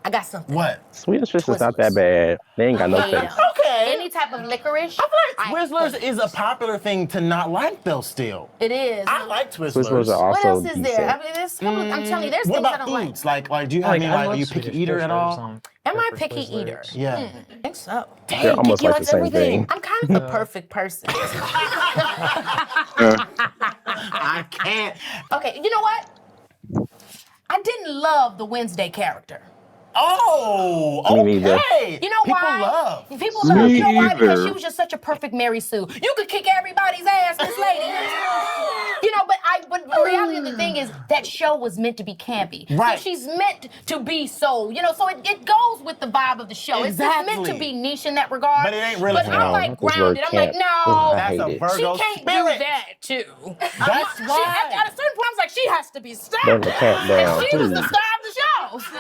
I got something. What? Swedish fish is not that bad. They ain't got no Hate 'em. taste. Okay. Any type of licorice. I feel like Twizzlers hate is a popular thing to not like, though, still. It is. I like Twizzlers. Twizzlers are What also else is there? I decent. mean, there's I'm telling you, there's What things I about don't foods? Like, do you I have any, I like, are love you picky Swedish eater fish, at I just all? don't Am I care for picky Twizzlers. eater? Yeah. I think so. Dang, They're almost Kiki like the likes same everything. thing. I'm kind of the perfect person. I can't. Okay, you know what? I didn't love the Wednesday character. Oh, Me neither. okay. You know People why? love. People love. You know why? Because either. she was just such a perfect Mary Sue. You could kick everybody's ass, this lady. You know, but the reality of the thing is that show was meant to be campy. Right. So she's meant to be so, so it goes with the vibe of the show. It's meant to Exactly. be niche in that regard. But it ain't really. But I'm like No, this word grounded. I'm like, camp. no. I That's hate a it. Virgo She can't spirit. do that too. That's At a certain point, I was like, she has to be stopped. Bring the cat down, And she was the please. star of the show. So,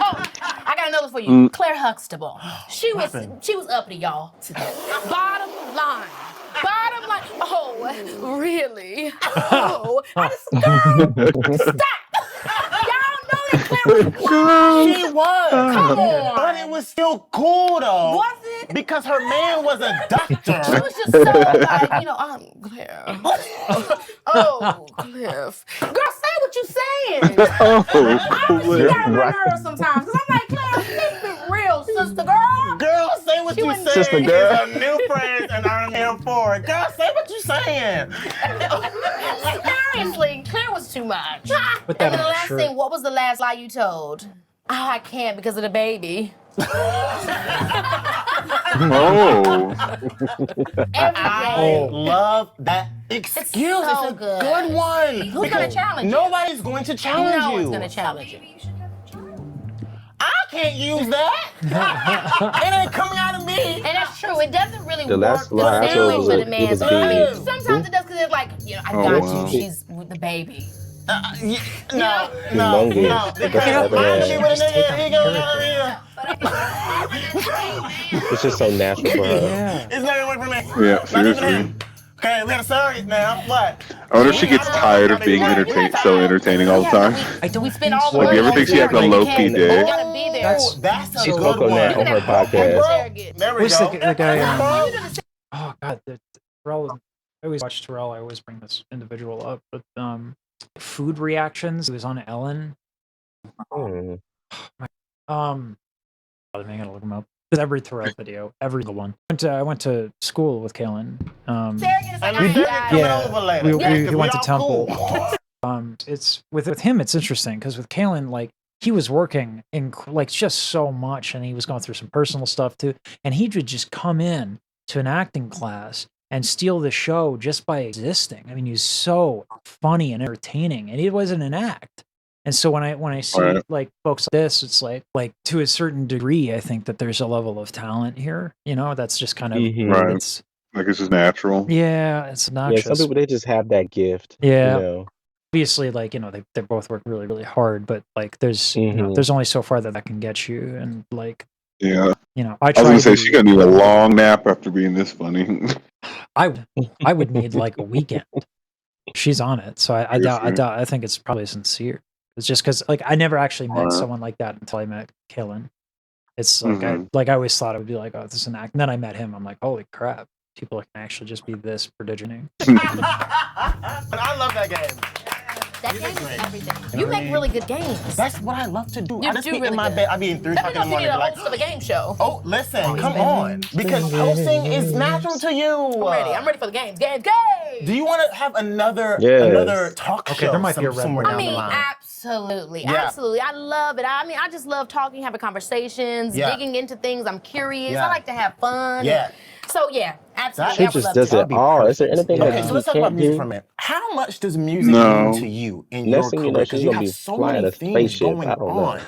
I got another for you. Claire Huxtable. She was uppity, y'all. Bottom line. Oh, really? Oh, I just, girl, stop. Y'all know that Claire was She was. Come on. But it was still cool, though. Was it? Because her man was a doctor. She was just so like, I'm Claire. Oh, Cliff. Girl, say what you saying. I honestly gotta run her sometimes. Because I'm like, Claire, keep it real, sister girl. Girl, say what She you Sister saying girl. is a new phrase, and I'm here for it. Girl, say what you saying. Seriously, Claire was too much. Put that And then the on a last shirt. thing, what was the last lie you told? Oh, I can't because of the baby. Oh. Every I day. love that excuse. It's so a good. good one. Who's gonna challenge you? Nobody's going to challenge No you. one's gonna challenge you. I can't use that. It ain't coming out of me. And that's true. It doesn't really The work last the lie I same told way was for a- the it man. was I big. mean, sometimes it does because it's like, you know, I got wow. you. She's with the baby. No. Humongous. The best I ever had. It's just so natural for her. Yeah. It's not gonna work for me. Yeah, Not even seriously. him. Okay, we got a surrogate now. What? I wonder if she gets tired of being so entertaining all the time. I don't We spend all the Like, money you ever on think she has a surrogate. low-key You day? gotta be there. That's a She's good Coco Nat one. on her Hey, podcast. bro. Surrogate. There we Who's go. the guy? Bro. Oh God, the Terrell. I always watch Terrell. I always bring this individual up, but food reactions. He was on Ellen. Hmm. I'm gonna look him up. There's every Terrell video, every single one. I went to school with Kaylin. Surrogate is like, And I we ain't did died. come Yeah. over later. We Yeah, 'cause went to all Temple. cool. It's with him. It's interesting because with Kaylin, like he was working in like just so much, and he was going through some personal stuff too. And he would just come in to an acting class and steal the show just by existing. I mean, he's so funny and entertaining, and it wasn't an act. And so when I see Right. like folks like this, it's like to a certain degree, I think that there's a level of talent here. You know, that's just kind of Mhm. Right. it's Like, it's just natural. yeah, it's Yeah, obnoxious. some people they just have that gift. Yeah. You know. Obviously, like they both work really really hard, but like there's Mhm. there's only so far that can get you, and like Yeah. I I was try gonna say, to she gonna need a long nap after being this funny. I would need like a weekend. She's on it, so I Seriously. doubt. I think it's probably sincere. It's just because like I never actually met Right. someone like that until I met Kaylin. It's like Mhm. I always thought it would be like, oh, this is an act. And then I met him. I'm like, holy crap, people can actually just be this prodigious. But I love that game. That game is everything. You make really good games. That's what I love to do. You I just do be in really my good. bed. I be in 3 Let me o'clock know in the if you morning. need a Like, host of a game show. oh, listen, come on, because hosting is natural to you. I'm ready for the games. Games. Do you want to have another Yes. talk Okay, show? there might be a Red somewhere Bull. down I mean, the line. absolutely. Yeah. Absolutely. I love it. I mean, I just love talking, having conversations, Yeah. digging into things. I'm curious. Yeah. I like to have fun. Yeah. So, yeah, absolutely. She I would just love does to. it all. Is there anything Okay, that so you let's talk about can't music do? for a minute. How much does music No. mean to you in Next your thing career? you know, Because she's you gonna have be so flying many a things spaceship. going I don't know. on.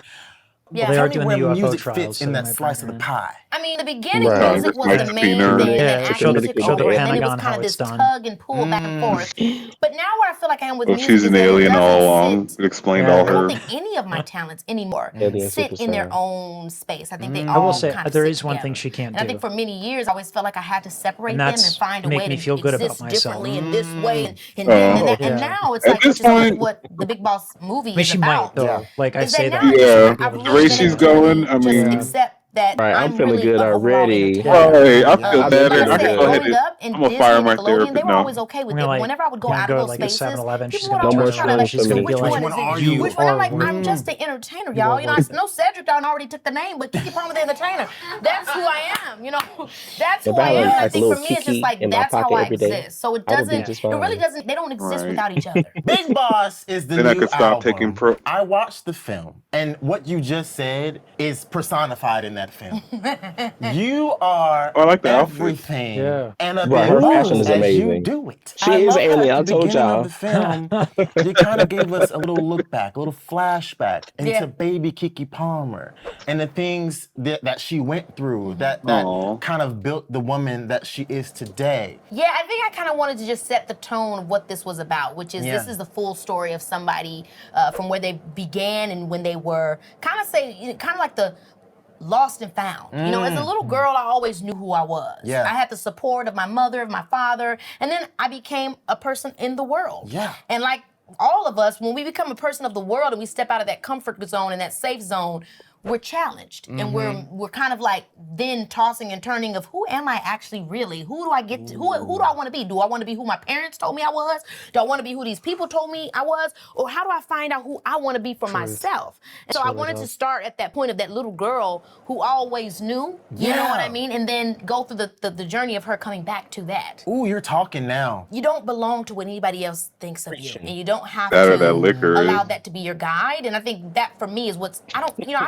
Yeah. They Tell are me doing where the UFO music trials, fits so in they that might slice bring of it the in. pie. I mean, in the beginning, Right. music was Nice the to main see her. thing, Yeah, and then to after show the- music show the over, and then it Pentagon was how kind of it's this done. tug and pull back and forth. But now where I feel like I am with Well, music she's is an that it alien all doesn't along. sit. It explained Yeah. all I don't her. think any of my talents anymore Alien sit in their superstar. own space. I think they I all will say kind of there sit is one thing together. she can't And I do. think for many years, I always felt like I had to separate And them that's and find a make way me to feel good about exist myself. differently in this way and Oh. then that. Yeah. And now it's At like, this which is almost point- what the Big Boss movie I mean, is she might about. though. Yeah. Like I Is say that that. now Yeah. I've The really way been she's able to going, I just mean- accept that Right, I'm feeling really good of overall already. entertainer. Right, I feel I've better. been Like I I said, can go ahead growing and. up in I'm a Disney fire and my Nickelodeon, they therapist were now. always okay with I'm it. gonna, like, Whenever I would go gonna out go of to, those like, a spaces, 7-Eleven, she's people gonna would No more always try to like, shrooms for so me. which one Which is one are it? you? Which one? I'm like, Or I'm just the entertainer, y'all. You know, I know Cedric Don already took the name, but KeKe Palmer the entertainer. That's who I am. You know, that's If who I I had am. And I like a think for little me, it's just KeKe like in my that's how pocket I every day, exist. So it I would be doesn't. just It really fine. doesn't. They don't exist Right. without each other. Big Boss is the Then I new could stop taking album. I watched the film, and what you just said is personified in that film. You are Oh, I like the outfit. everything Yeah. and a Right, bit her more fashion is as you amazing. do it. She I is love how alien, at I the told beginning y'all. of the film, you kind of gave us a little look back, a little flashback into Yeah. baby KeKe Palmer and the things that she went through that Aw. kind of built the woman that she is today. Yeah, I think I kind of wanted to just set the tone of what this was about, which is Yeah. this is the full story of somebody from where they began and when they were kind of like the lost and found. You know, as a little girl, I always knew who I was. Yeah. I had the support of my mother, of my father, and then I became a person in the world. Yeah. And like all of us, when we become a person of the world and we step out of that comfort zone and that safe zone, we're challenged and we're kind of like then tossing and turning of who am I actually really? Who do I get to, who do I want to be? Do I want to be who my parents told me I was? Do I want to be who these people told me I was? Or how do I find out who I want to be for myself? And so I wanted to start at that point of that little girl who always knew, you know what I mean? And then go through the journey of her coming back to that. Ooh, you're talking now. You don't belong to what anybody else thinks of you. And you don't have That to liquor allow is. that to be your guide. And I think that for me is what's, I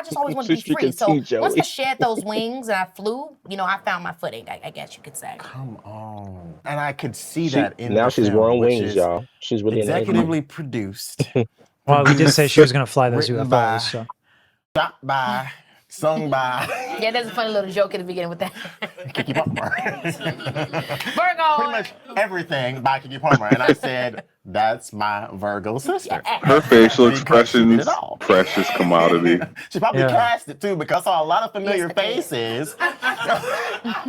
just always want to be free. So once I shed those wings and I flew, I found my footing, I guess you could say. Come on. And I could see that in now the she's film, growing which wings, is y'all. She's really executively produced. Well, we did say she was going to fly those Written by- UFOs. So. Shot by, sung by Yeah, there's a funny little joke at the beginning with that. KeKe Palmer. Virgo! Pretty much everything by KeKe Palmer. And I said, that's my Virgo sister. Her facial Because she did expressions, it all. precious commodity. She probably Yeah. cast it too because I saw a lot of familiar Yes, I did. faces.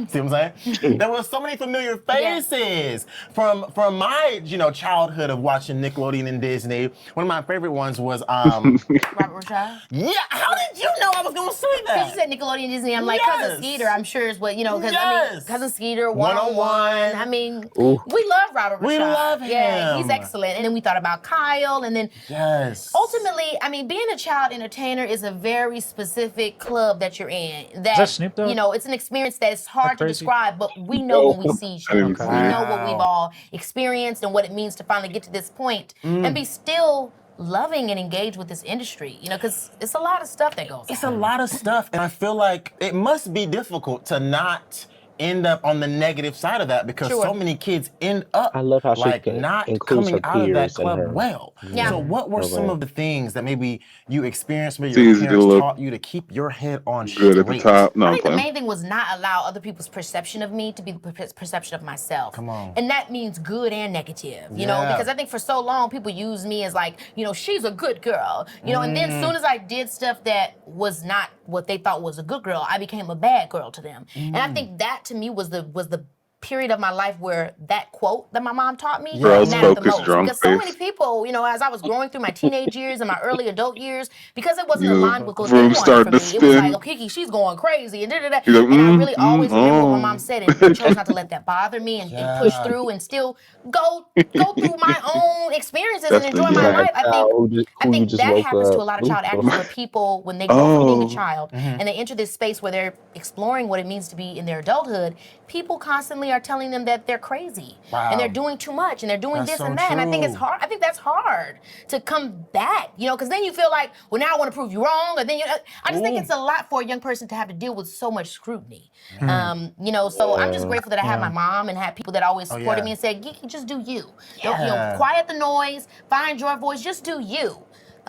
See what I'm saying? There was so many familiar faces from my childhood of watching Nickelodeon and Disney. One of my favorite ones was Robert Rashad? yeah. How did you know I was gonna say Because you that? said Nickelodeon Disney, I'm like, Yes. Cousin Skeeter, I'm sure is what, because Yes. Cousin Skeeter, 101. 101. I mean, Ooh. we love Robert Rashad. We love Yeah, he's him. excellent. And then we thought about Kyle, and then Yes. ultimately, being a child entertainer is a very specific club that you're in. That Snoop Dogg? it's an experience that is hard to crazy? describe, but we know when we see each I other. didn't We see it. know what we've all experienced and what it means to finally get to this point and be still loving and engaged with this industry. Because it's a lot of stuff that goes on. It's a lot of stuff, and I feel like it must be difficult to not end up on the negative side of that because Sure. so many kids end up I love how she like can not include coming her out of that peers in club her. well. Yeah. So what were Her some way. of the things that maybe you experienced, maybe It's your easy to parents look taught you to keep your head on Good at the straight? top. No, I I'm think the playing. main thing was not allow other people's perception of me to be the perception of myself. Come on. And that means good and negative, Yeah. because I think for so long people use me as like, she's a good girl, and then as soon as I did stuff that was not what they thought was a good girl, I became a bad girl to them. And I think that to me was the period of my life where that quote that my mom taught me Girls mattered the focus, most. drunk Because so many face. people, as I was growing through my teenage years and my early adult years, because it wasn't Yeah. aligned with what they Room wanted started from to me, it was like, spin. oh, KeKe, she's going crazy, and da-da-da. You're like, And I really always remember what my oh. mom said and chose not to let that bother me and push through and still go through my own experiences and That's enjoy the my yeah. life. I Who you think just that woke happens to up. a lot of child Ooh. actors where people, when they grow from being a Oh. child and they enter this space where they're exploring what it means to be in their adulthood, people constantly are telling them that they're crazy and they're doing too much and they're doing That's this so and that. And I think it's true. hard. I think that's hard to come back, because then you feel like, well, now I want to prove you wrong. Or then I just think it's a lot for a young person to have to deal with so much scrutiny. So I'm just grateful that I had my mom and had people that always supported me and said, KeKe, just do you. Don't, quiet the noise, find your voice, just do you.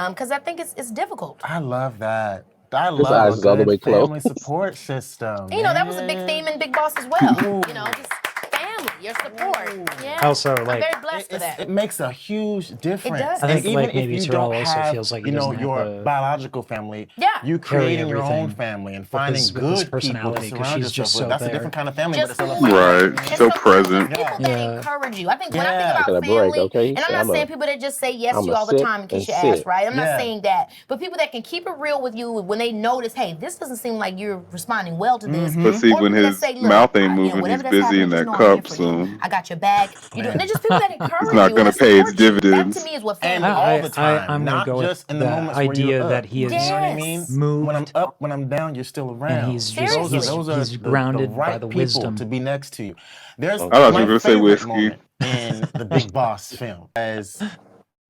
Because I think it's difficult. I love that. I His love eyes a is all the good way closed. family support system. That was a big theme in Big Boss as well. Just family, your support. Yeah. Also, I'm like- very blessed for that. It makes a huge difference. does. I think, And like, even maybe if you Terrell don't also have, feels like he doesn't have your the- biological family, Yeah. you Carry creating your own everything family and with finding his good people to personality, 'cause surround she's just yourself with. so That's a there. different kind of family, Just but it's who still a we are. Right. And So people present. that Yeah. encourage you. I think when I think Yeah. about Taking a break, family, okay? and I'm So not I'ma- saying people that just say yes to you I'ma all the sit time and kiss and your ass, sit. right? I'm Yeah. not saying that. But people that can keep it real with you when they notice, hey, this doesn't seem like you're responding well to this. But see, Or when people that his say, look, mouth ain't I- moving, whatever he's that's busy in happening, just that know I'm here cup, for so you. I got your back. They're just people that encourage not you gonna and pay his support you. That dividends. to me is what And family all is. the time, I'm gonna not go with just in the the moments where idea you're up. that he is You know what I mean? moved. When I'm up, when I'm down, you're still around. And he's just- Seriously. he's grounded the by right the people wisdom. to be next to you. There's I thought you my were gonna say favorite whiskey. moment in the Big Boss film as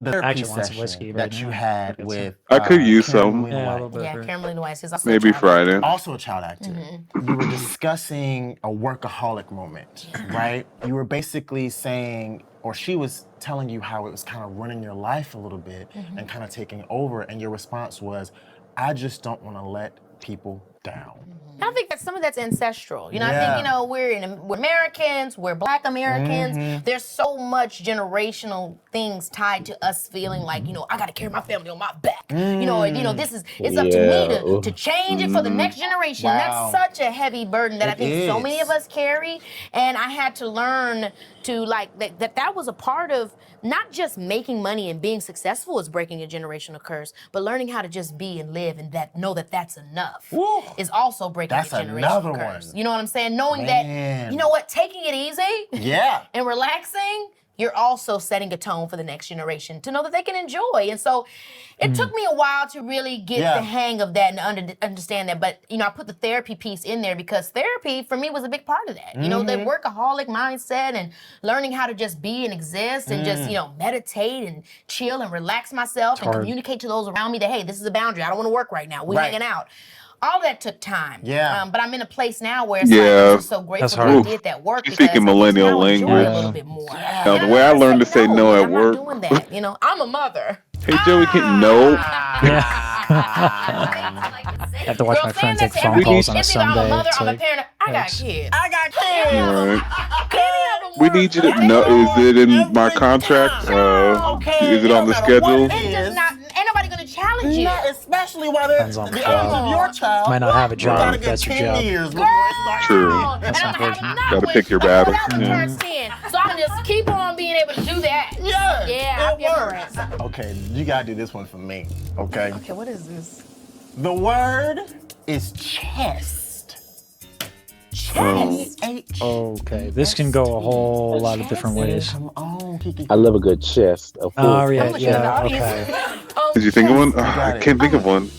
the therapy Actually want some session whiskey that right you now. had Get with I could use Karen some. Lynn Yeah, a White. little bit. Yeah, for- Cameron Weiss is also a Maybe child actor. Friday. Also a child actor. You were discussing a workaholic moment, right? You were basically saying, or she was telling you how it was kind of running your life a little bit and kind of taking over, and your response was, I just don't want to let people down. I think that some of that's ancestral. You know, I think, you know, we're Americans, we're Black Americans. There's so much generational things tied to us feeling like, you know, I got to carry my family on my back. You know, this is, it's up to me to change it for the next generation. Wow. That's such a heavy burden that I think so many of us carry. And I had to learn to like, that was a part of not just making money and being successful is breaking a generational curse, but learning how to just be and live and know that that's enough is also breaking a generational curse. You know what I'm saying? Knowing that, you know what, taking it easy and relaxing, you're also setting a tone for the next generation to know that they can enjoy. And so it took me a while to really get the hang of that and understand that. But, you know, I put the therapy piece in there because therapy for me was a big part of that. You know, the workaholic mindset and learning how to just be and exist and just, you know, meditate and chill and relax myself and communicate to those around me that, hey, this is a boundary. I don't want to work right now. We're hanging out. All that took time. But I'm in a place now where it's like, I'm just so grateful that I did that work. You're speaking millennial now enjoy language. a little bit more. Now, the way I learned to say no at work. I'm not doing that. You know, I'm a mother. Hey, Joey, no. I have to watch my friend take phone calls on a Sunday. I'm a mother, It's I'm a like, parent. I got kids. I got kids. We need you to know, is it in my contract? Is it on the schedule? It does not, ain't nobody gonna challenge you. Not especially whether Depends on the the age job. of your child. Might not have a job, gotta if get that's your 10 job. years before it starts. True. And I'm gonna have enough Gotta when pick your battle. turns 10. So I can just keep on being able to do that. Yeah, it works. Okay, you gotta do this one for me, okay? Okay, what is this? The word is chest. Chest. Okay, this can go a whole lot of different ways. Come on, KeKe. I love a good chest. A full Oh, chest. yeah, okay. Did you think of one? I can't think of one.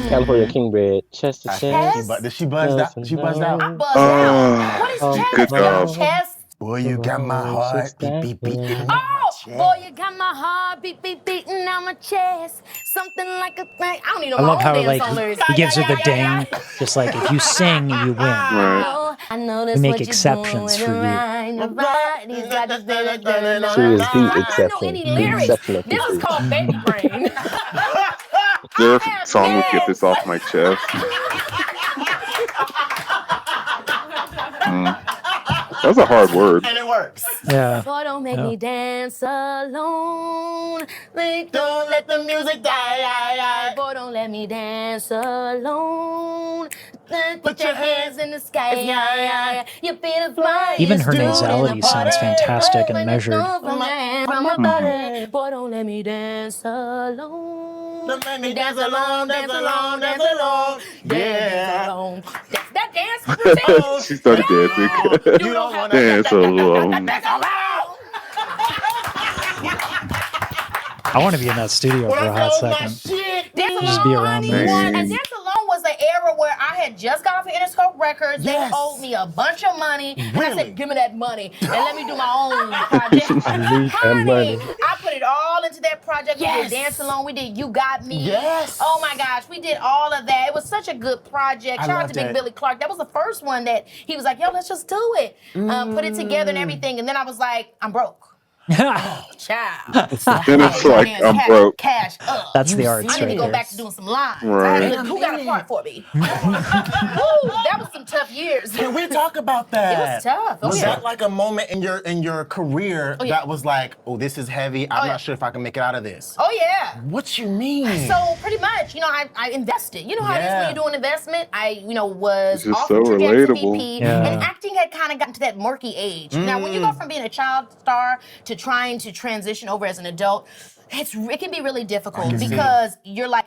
California king bread. Chest to chest. But did she buzz out? She buzzed out. I buzzed out. What is chest? Good job. Chest? Boy, you got my heart beat, beat, beating. Oh, boy, you got my heart beat, beat, beating on my chest. Something like a thing. I don't even know I my love own how dance like song lyrics. he gives her the ding, just like if you sing, you win. Right. I know We that's make what you're exceptions doing for you. right. Nobody's got this She is the I don't know exception. any The lyrics. exceptional This is feature. called Baby Brain. Is there a song would get this off my chest? That's a hard word. And it works. Yeah. Boy, don't make me dance alone. Don't let the music die. Boy, don't let me dance alone. Put your hands in the sky. You feel the fire. Even her nasality sounds fantastic and measured. Boy, don't let me dance alone. Don't let me dance alone, dance alone, dance alone. Yeah. That dance routine. She started dancing. You don't want Dance alone. dance alone. I want to be in that studio for a hot second. Just be around me. this. And Dance Alone was the era where I had just got off of Interscope Records. Yes. They owed me a bunch of money. And I Really? said, give me that money and let me do my own project. Honey, I put it all into that project. We did Dance Alone. We did You Got Me. Yes. Oh my gosh, we did all of that. It was such a good project. Shout out love to Big that. Billy Clark. That was the first one that he was like, yo, let's just do it. Put it together and everything. And then I was like, I'm broke. Child. Then it's like, I'm broke. Cash up. That's the arts I need to right go there. back to doing some lines. Right. Who got a part for me? Woo, that was some tough years. Can we talk about that? It was tough. Was that like a moment in your career that was like, oh, this is heavy. I'm not sure if I can make it out of this. Oh yeah. What you mean? So pretty much, you know, I invested. You know how it is when you do an investment. I, was This is off so of Trajectory relatable. VP, Yeah. and acting had kind of gotten to that murky age. Now, when you go from being a child star to trying to transition over as an adult, it can be really difficult because you're like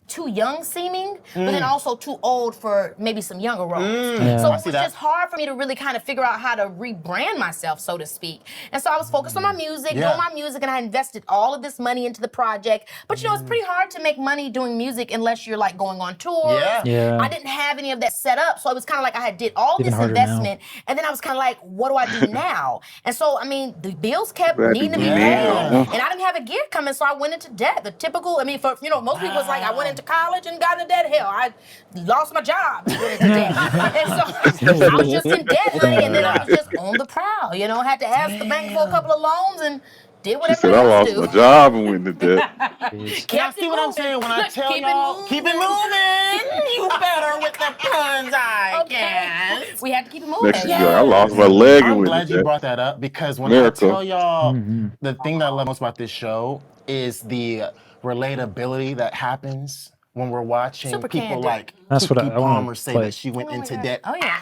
too young seeming, but then also too old for maybe some younger roles. So it was just hard for me to really kind of figure out how to rebrand myself, so to speak. And so I was focused on my music, doing my music, and I invested all of this money into the project. But it's pretty hard to make money doing music unless you're like going on tour. Yeah. I didn't have any of that set up, so it was kind of like I did all Even this harder investment, and then I was kind of like, what do I do now? And so, I mean, the bills kept That needing to be be paid, now. and I didn't have a gig coming, so I went into debt. The typical, I mean, for most people, it's like I went into college and got into debt. Hell, I lost my job and went into debt. And so I was just in debt, honey, and then I was just on the prowl. Had to ask the bank for a couple of loans, and did She whatever said, they I else lost do. my job and went to debt. Y'all see what I'm saying when I tell y'all, keep it moving. You better with the puns, I guess. We have to keep it moving. Next, she's like, I lost my leg and I'm went glad to you debt. brought that up because when Miracle. I tell y'all the thing that I love most about this show is the relatability that happens when we're watching Super people candid. like That's what KeKe I wanna Palmer say play. that she went Oh my into God. debt. Oh yeah.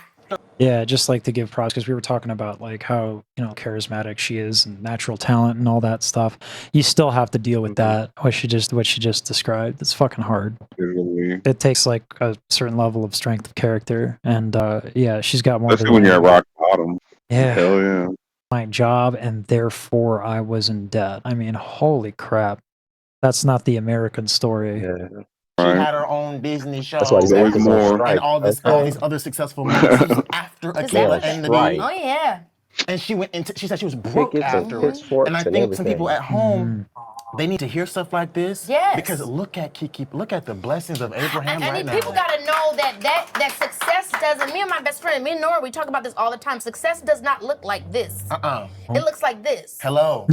Yeah, just like to give props because we were talking about like how charismatic she is and natural talent and all that stuff. You still have to deal with that. What she just described. It's fucking hard. Literally. It takes like a certain level of strength of character, and yeah, she's got more. Especially when you're at rock bottom. Yeah, Hell yeah. my job, and therefore I was in debt. I mean, holy crap, that's not the American story. Yeah. She Right. had her own Disney show. That's why these Always actors on more. strike. and all Okay. these other successful movies after Akela and the Right. Bee. Oh yeah. And she went into. She said she was broke Tickets and afterwards. pitchforks And I and think some people everything. at home, they need to hear stuff like this. Yes. Because look at KeKe. Look at the blessings of Abraham I right mean, now. people gotta know that success doesn't. Me and my best friend, me and Nora, we talk about this all the time. Success does not look like this. It looks like this. Hello.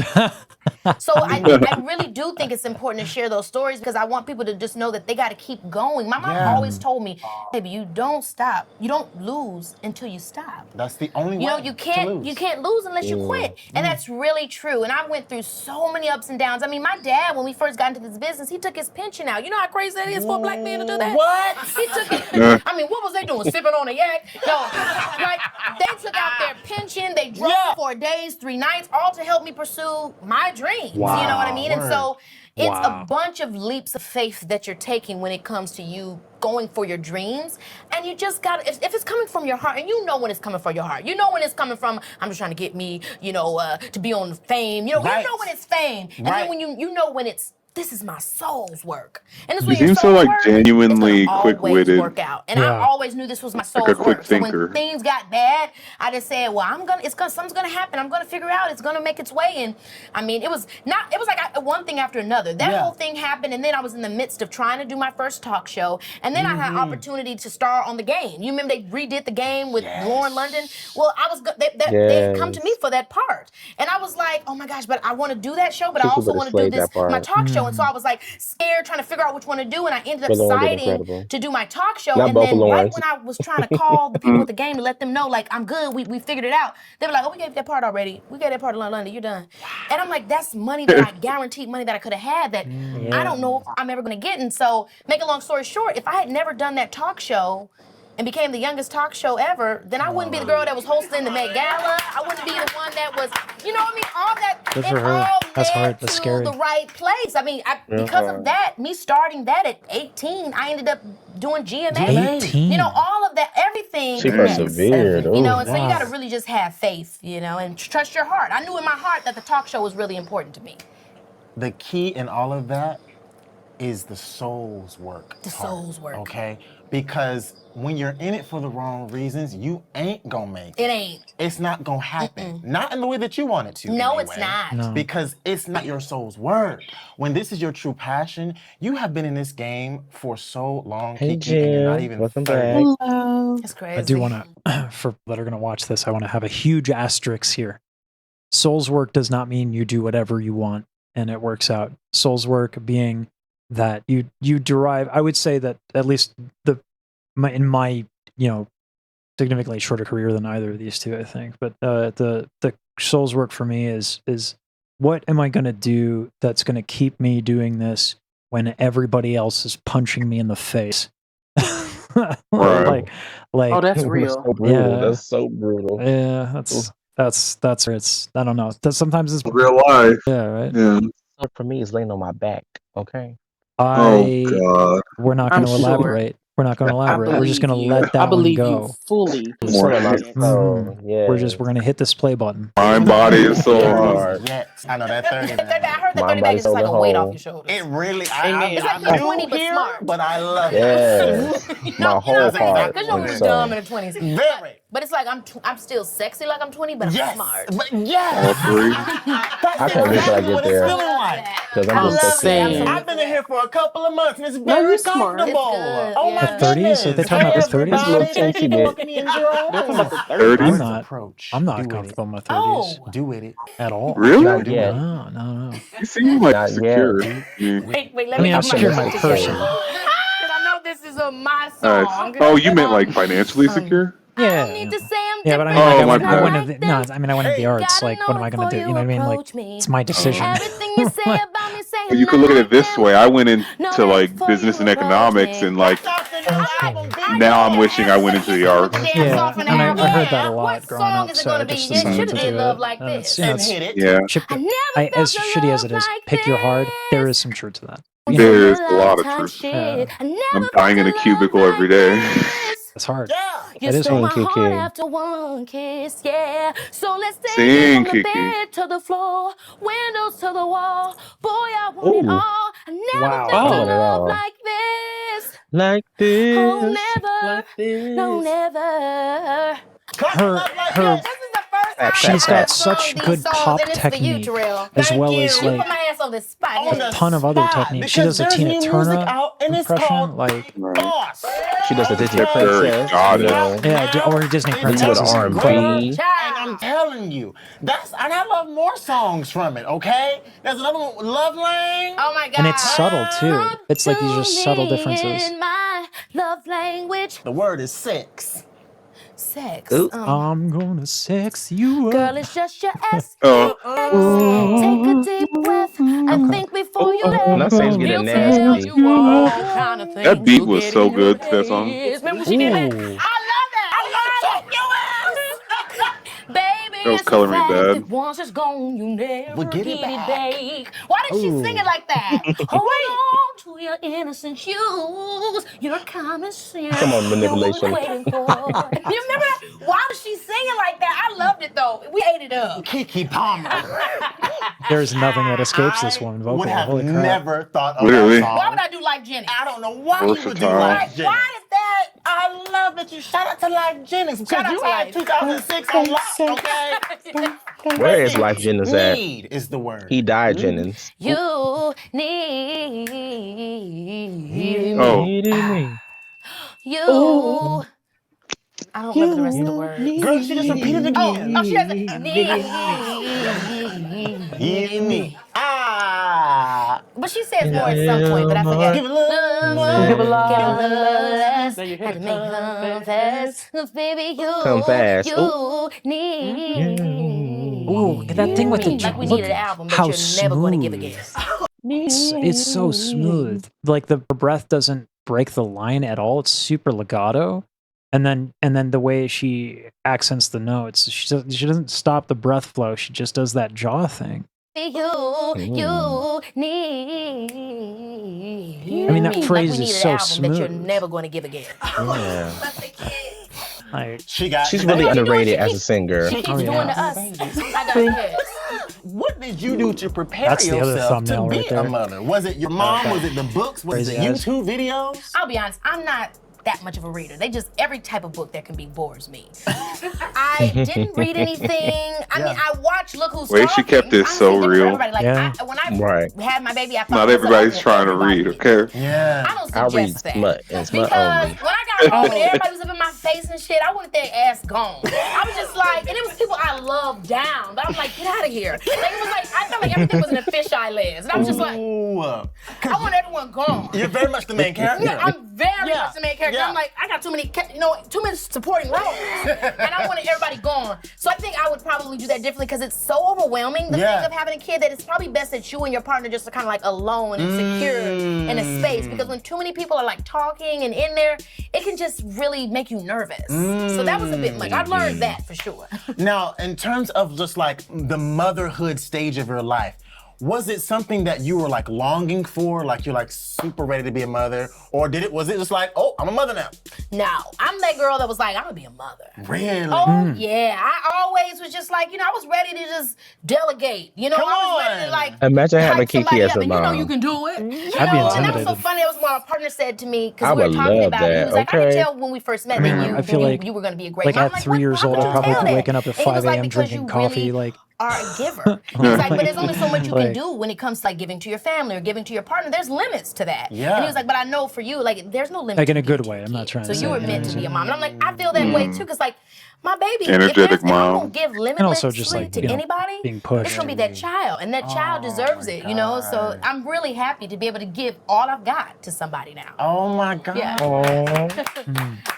So I really do think it's important to share those stories because I want people to just know that they got to keep going. My mom always told me, baby, you don't stop. You don't lose until you stop. That's the only way. You know, you can't lose unless you quit. And that's really true. And I went through so many ups and downs. I mean, my dad, when we first got into this business, he took his pension out. You know how crazy that is for a black man to do that? What? He took it. I mean, what was they doing? Sipping on a yak? No, like they took out their pension. They drove 4 days, 3 nights, all to help me pursue my dreams. Wow. You know what I mean? And so it's Wow. a bunch of leaps of faith that you're taking when it comes to you going for your dreams. And you just got if it's coming from your heart, and you know when it's coming from your heart. You know when it's coming from, I'm just trying to get me, to be on fame. You know when it's fame. And then when you know when it's, this is my soul's work. And this You seem so like genuinely quick-witted. Work out. And I always knew this was my soul's Like a quick work. So thinker. when things got bad, I just said, well, something's gonna happen. I'm gonna figure out, it's gonna make its way. And I mean, it was like one thing after another. That whole thing happened, and then I was in the midst of trying to do my first talk show. And then I had an opportunity to star on The Game. You remember they redid The Game with Lauren London? Well, they had come to me for that part. And I was like, oh my gosh, but I wanna do that show, but I also wanna do this, my talk show. And so I was like scared, trying to figure out which one to do, and I ended up deciding to do my talk show. Not and both then right Lawrence. when I was trying to call the people at The Game to let them know, like, I'm good, we figured it out, they were like, oh, we gave that part already. We gave that part to London, you're done. And I'm like, that's money that I guaranteed money that I could have had that I don't know if I'm ever gonna get. And so, make a long story short, if I had never done that talk show and became the youngest talk show ever, then I wouldn't be the girl that was hosting the Met Gala. I wouldn't be the one that was, you know what I mean? All that, Good it for her. all That's led hard. That's to scary. the right place. I mean, because of that, me starting that at 18, I ended up doing GMA. 18. You know, all of that, everything. She connects. persevered. You know, Ooh. and so you got to really just have faith, and trust your heart. I knew in my heart that the talk show was really important to me. The key in all of that is the soul's work. The soul's work. Okay? Because when you're in it for the wrong reasons, you ain't gonna make it. It ain't. It's not gonna happen. Not in the way that you want it to. No, it's anyway. not. No. Because it's not your soul's work. When this is your true passion, you have been in this game for so long, Hey, KeKe, and you're not Jim. even Welcome 30. back. It's crazy. I do want to, for that are going to watch this, I want to have a huge asterisk here. Soul's work does not mean you do whatever you want and it works out. Soul's work being that you derive, I would say that at least in my significantly shorter career than either of these two, I think. But the soul's work for me is what am I going to do that's going to keep me doing this when everybody else is punching me in the face? like Oh, that's real. So brutal. Yeah. That's so brutal. yeah, that's it's I don't know. Sometimes it's Real life. yeah, right. Yeah. For me, it's laying on my back. Okay. Oh God. We're not I'm going to sure. elaborate. We're not going to I elaborate. We're just going to believe you. let that I one believe go. you fully. More Sort of like, hits. oh, yeah. We're going to hit this play button. Mind, body, and soul. Hard. Yes, I know that 30. I heard that My 30 bag body, is just like a soul, weight and off whole. your shoulders. It really, Amen. It's like I'm you're 20 but here, smart. but I love Yeah. it. My whole heart. Because you know we were and dumb soul. in the 20s. Very. But it's like I'm still sexy like I'm 20, but I'm smart. But yes. All three. That's can't wait till I exactly get what there. it's feeling like. Because I I'm love just sexy. it. I've been in here for a couple of months and it's No, very you're smart. comfortable. It's good, Oh yeah. my The 30s? goodness. Are they talking about the 30s? Everybody, Little thank you chintzy for bit. looking me in They're talking about the Jerome. 30s. I'm not. approach. I'm not Do with comfortable in my 30s Oh. Do with it. at all. Really? Not yet. No. You seem like Not secure. yet. Yeah. Wait, let I me mean, I'm get my secure in my shit together. person. Because I know this is my song. Oh, you meant like financially secure? I Yeah. don't need to say I'm Yeah, but I different. mean, like, Oh, I my wouldn't. I bad. wouldn't have. No, I mean, I wouldn't have the arts. Gotta Like, know what am I gonna do? before You know what I mean? Like, approach me. it's my decision. Everything you say about me, say Well, you could look at it this way. I went into like before business you and economics, approach me. and like That's off the new album, B. now I'm wishing I went into the arts. Yeah, and I heard that a lot What growing song up, is it so gonna I be? just It decided should to be do love it. like And this. it's, you know, And it's hit it. Yeah, chip- I never as felt your shitty as it love is, like pick your hard. There this. is some truth to that. there is a lot of Type truth. shit. Yeah. I never I'm felt dying in your a cubicle love every like day. this. It's hard. Yeah. You It is stole hard. my heart KeKe. after one kiss, yeah. So let's take Sing, it from the KeKe. bed to the floor, windows to the wall. Boy, I want it Ooh. all. I never Wow. felt I a want it love all. like this. Like Oh, this. never, no, never. Clap Her- it up like her- this. This is the first time She's I've got ever such sung good these songs, pop and it's for you, technique. Terrell. As Thank well you. as You like put my hands on this spot. On a the ton of other spot, techniques. She because does a there's Tina new Turner music out and it's impression, called like Boss. She does the Disney Okay. princess. God, You know. yeah, or Disney It's princess. with is R&B. incredible. And I'm telling you, and I love more songs from it, okay? There's another one, Love Lane. Oh my God. And it's subtle too. It's like these are subtle differences. In my love language, The word is sex. sex. Ooh. I'm gonna sex you Girl, up. it's just your S. Oh, Take a deep breath and think before you let. That song's getting He'll tell nasty. you all kind of things. that beat will was get so in your good to that song. head. Remember when she did that? Ooh. I love that. I love it. Baby, That was it's a Color Me fact Bad. that once it's gone, you never We'll get get it it back. back. Why did she sing it like that? Hold on to your innocent shoes, your common sense. Come on, manipulation. No one's waiting for. You remember that? Why was she singing like that? I loved it though. We ate it up. KeKe Palmer. There's nothing that escapes this woman I would vocally. have Holy crap. never thought of Literally. that song. Why would I do Like Jennings? I don't know why you would do Versatile. Life Why Jennings. did that? I love that you shout out to Life Jennings because Shout out you to had Life. 2006 on lock, okay? Where is Life Jennings at? Need is the word. He died, Jennings. You need Oh, you. I don't remember the rest of the words. Girl, she just repeated it again. Oh, she doesn't You me. Ah. But she says more at some point, but I forget. Give a little more. Give a love. Give a little less. Now you Had to hit make come fast. 'Cause baby, you, Come fast. you need. Ooh, that thing with the Like we look need an album that how you're never going to give smooth. again. It's so smooth. Like the breath doesn't break the line at all. It's super legato. And then the way she accents the notes, she doesn't stop the breath flow. She just does that jaw thing. You need. I mean, that Like phrase we need is an so album that you're smooth. never going to give again. Yeah. Like, She's really underrated as a singer. She keeps Oh, doing yeah. to us. I got this. What did you do to prepare That's the other yourself to thumbnail be right a there. mother? Was it your mom? Was it the books? Was it Crazy eyes. YouTube videos? I'll be honest, I'm not that much of a reader. Every type of book that can be bores me. I didn't read anything. I mean, I watched Look Who's Way she Talking. kept it I'm so different for real. everybody. Like, Yeah. when I Right. had my baby, I thought not it was everybody's something trying to everybody read, did. okay? Yeah. I don't I read suggest that. smut and smut Because only. when I got home and everybody was up in my face and shit, I wanted their ass gone. I was just like, and it was people I loved down, but I'm like, get out of here. Like, it was like, I felt like everything was in a fisheye lens. And I was just like, Ooh. I want everyone gone. You're very much the main character. Yeah, I'm very Yeah. much the main character. Yeah. I'm like, I got too many supporting roles, and I wanted everybody gone. So I think I would probably do that differently because it's so overwhelming. The Yeah. thing of having a kid that it's probably best that you and your partner just are kind of like alone and secure in a space. Because when too many people are like talking and in there, it can just really make you nervous. So that was a bit much. I learned that for sure. Now, in terms of just like the motherhood stage of your life, was it something that you were like longing for? Like you're like super ready to be a mother? Or was it just like, oh, I'm a mother now? No, I'm that girl that was like, I'm gonna be a mother. Really? Oh, yeah. I always was just like, I was ready to just delegate. I was ready to like. Imagine having hype KeKe as somebody a up, and mom. you can do it. I'd be And that was so intimidated. funny. That was what my partner said to me, I because we were would talking love about it. He that, was like, I could okay? tell when we first met Man, that I feel like you were gonna be a great like mom. at 3 years how old, could I'd you probably tell be that? waking up at And he was 5 like, a.m. because drinking you coffee. really Like, are a giver. He was like, but there's only so much you can Like- do when it comes to like giving to your family or giving to your partner. There's limits to that. Yeah. And he was like, but I know for you, like, there's no limit. like in to a good being way. I'm not trying so to you say, were you know meant what to I'm be a saying? mom. And I'm like, I feel that way too, because like my baby, Energetic if I'm mom. gonna give And also limitlessly just like, to you know, anybody, being it's pushed. gonna be that child, and that child deserves it, So I'm really happy to be able to give all I've got to somebody now. Oh my God. Yeah.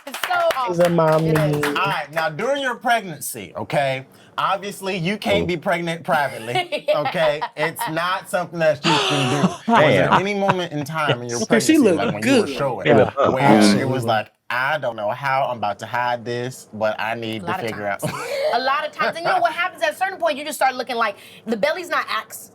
It's so awesome. She's a mommy. It is. All right, now during your pregnancy, okay, obviously you can't be pregnant privately, okay? It's not something that you can do. Was there Damn. any moment in time in your Okay, she pregnancy, look like when you were good. showing, Yeah. where it Absolutely. was like, I don't know how I'm about to hide this, but I need to figure out. A lot of times, and what happens at a certain point, you just start looking like the belly's not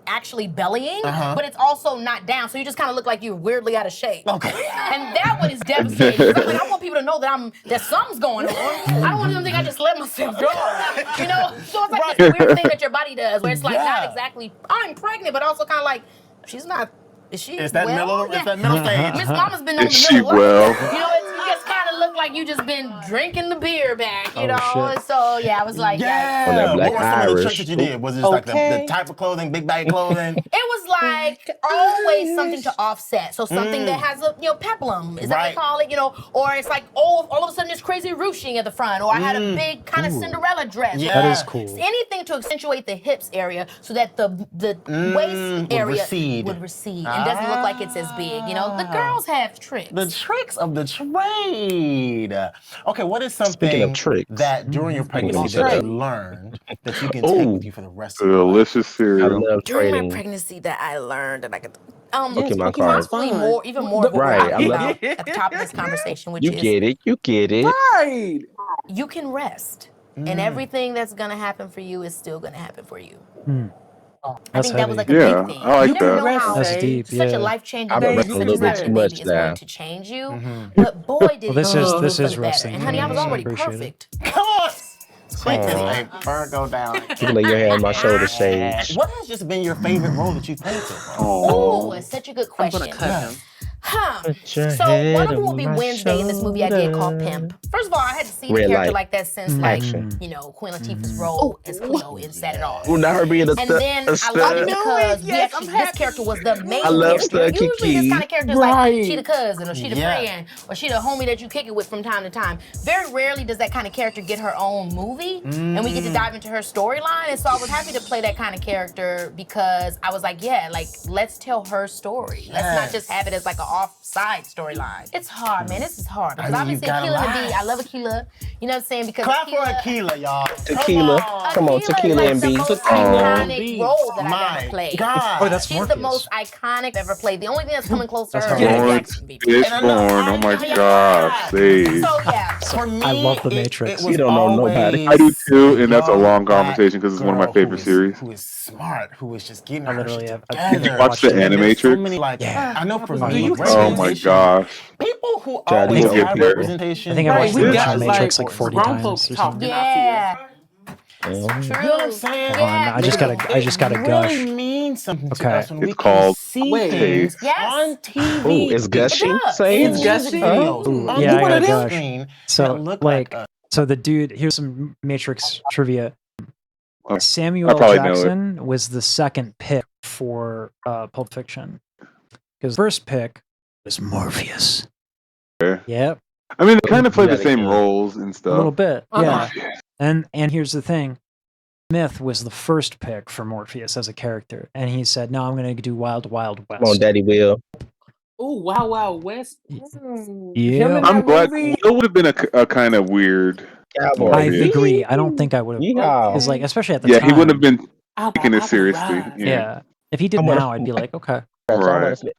actually bellying, but it's also not down, so you just kind of look like you're weirdly out of shape. Okay. And that one is devastating. 'Cause I'm like, I want people to know that something's going on. I don't want them to think I just let myself go. So it's like this weird thing that your body does, where it's like not exactly I'm pregnant, but also kind of like she's not. Is she? It's that well? it's that middle stage. Miss Mama's been on Is the she middle. well? You just kind of look like you just been drinking the beer back, Oh, shit. So yeah, I was like, Yeah. On that black What were some of the Irish. tricks that you did? Was it just like the type of clothing, big bag clothing? It was like always something to offset. So something that has a peplum, is that what they call it? Or it's like all of a sudden there's crazy ruching at the front, or I had a big kind of Cinderella dress. Yeah. That is cool. Anything to accentuate the hips area so that the waist area would recede and doesn't look like it's as big. The girls have tricks. The tricks of the trade. Okay, what is Speaking something of tricks. that during your pregnancy of that you trade. learned that you can take with you for the rest of your life? Delicious I cereal. love During my trading pregnancy that I learned that I could Pokemon cards. possibly even more what we're Right, talking I love about at the top of this conversation, which You is get it. You get it. Right. you can rest. And everything that's gonna happen for you is still gonna happen for you. I That's think that was heavy. like a Yeah, big thing. I like you never that. know how That's deep. such Yeah. a life-changing I've baby, been resting a little bit too much is going now. to change you. But boy, did Well, this it is- change this me is for the better. resting. And honey, I was I already appreciate it. perfect. Come on! Quick as Aw. a bird go down. You can lay your hand on my shoulder, Sage. What has just been your favorite role that you've played so far? Oh, it's such a good I'm question. gonna cut him. your So head one of them on will be my Wednesday in this movie I did called shoulder. Pimp. First of all, I hadn't seen Red a character light. like that since Action. Queen Latifah's role as Cleo in Set It Off. Ooh, not her being a And then I love it stud. because Yes, this character was the main I love character. stud Usually this KeKe. kind of character is like Right. she the cousin or she the Yeah. friend or she the homie that you kick it with from time to time. Very rarely does that kind of character get her own movie and we get to dive into her storyline. And so I was happy to play that kind of character because I was like, yeah, like let's tell her story. Let's not just have it as like an offside storyline. It's hard, man. This is hard. Because I mean, obviously you gotta Akilah and laugh. B, I love Akilah. You know what I'm saying? Because Clap for Akilah, y'all. Tequila. Come on, Akilah tequila is and like B. the most iconic role that I've My ever played. God. Oh, that's She's Morpheus. the most iconic I've ever played. The only thing that's coming close to That's her hard. is Lawrence Jackson, baby. And I know- Fishburne. Oh my Yeah. God, Sage. So yeah, For me, I love The Matrix. It was You don't know nobody. always I do too, and that's a young long black conversation because it's one of my girl favorite who is- series. Who is smart, who is just getting I her literally shit have- together. Did you watch the And there's so Animatrix? many, like, Yeah. I know for Do me, you Oh my representation- gosh. people who Chad, always you get have there. representation. I think I Right, watched we the got, original Matrix like like, 40 grown times folks or something. talking. yeah, You know what I'm saying? I just gotta It gush. really means something to Okay. us when we It's can called see Wait. things Yes. on TV. Ooh, it's gushing, does. Sage? It's gushing? Videos Ooh, on yeah, I the gotta gush. screen So, that look like, us. so the dude, here's some Matrix trivia. I Samuel probably know it. Jackson was the second pick for Pulp Fiction. Because first pick was Morpheus. Okay. Yep, I mean, they kind of play the Genetic, same yeah. roles and a stuff. little bit. Uh-huh. Yeah. And here's the thing. Smith was the first pick for Morpheus as a character. And he said, no, I'm going to do Wild Wild West. Come on, Daddy Will. Ooh, Wow Wow West. Yeah. I'm glad it would have been a kind of weird. Cowboy. I Morpheus. agree. I don't think I would have. Yeehaw. Because, like, especially at the Yeah, time. he wouldn't have been I'll taking it ride. seriously. Yeah. If he did I'm gonna- now, I'd be like, okay. So I wanna Right. say-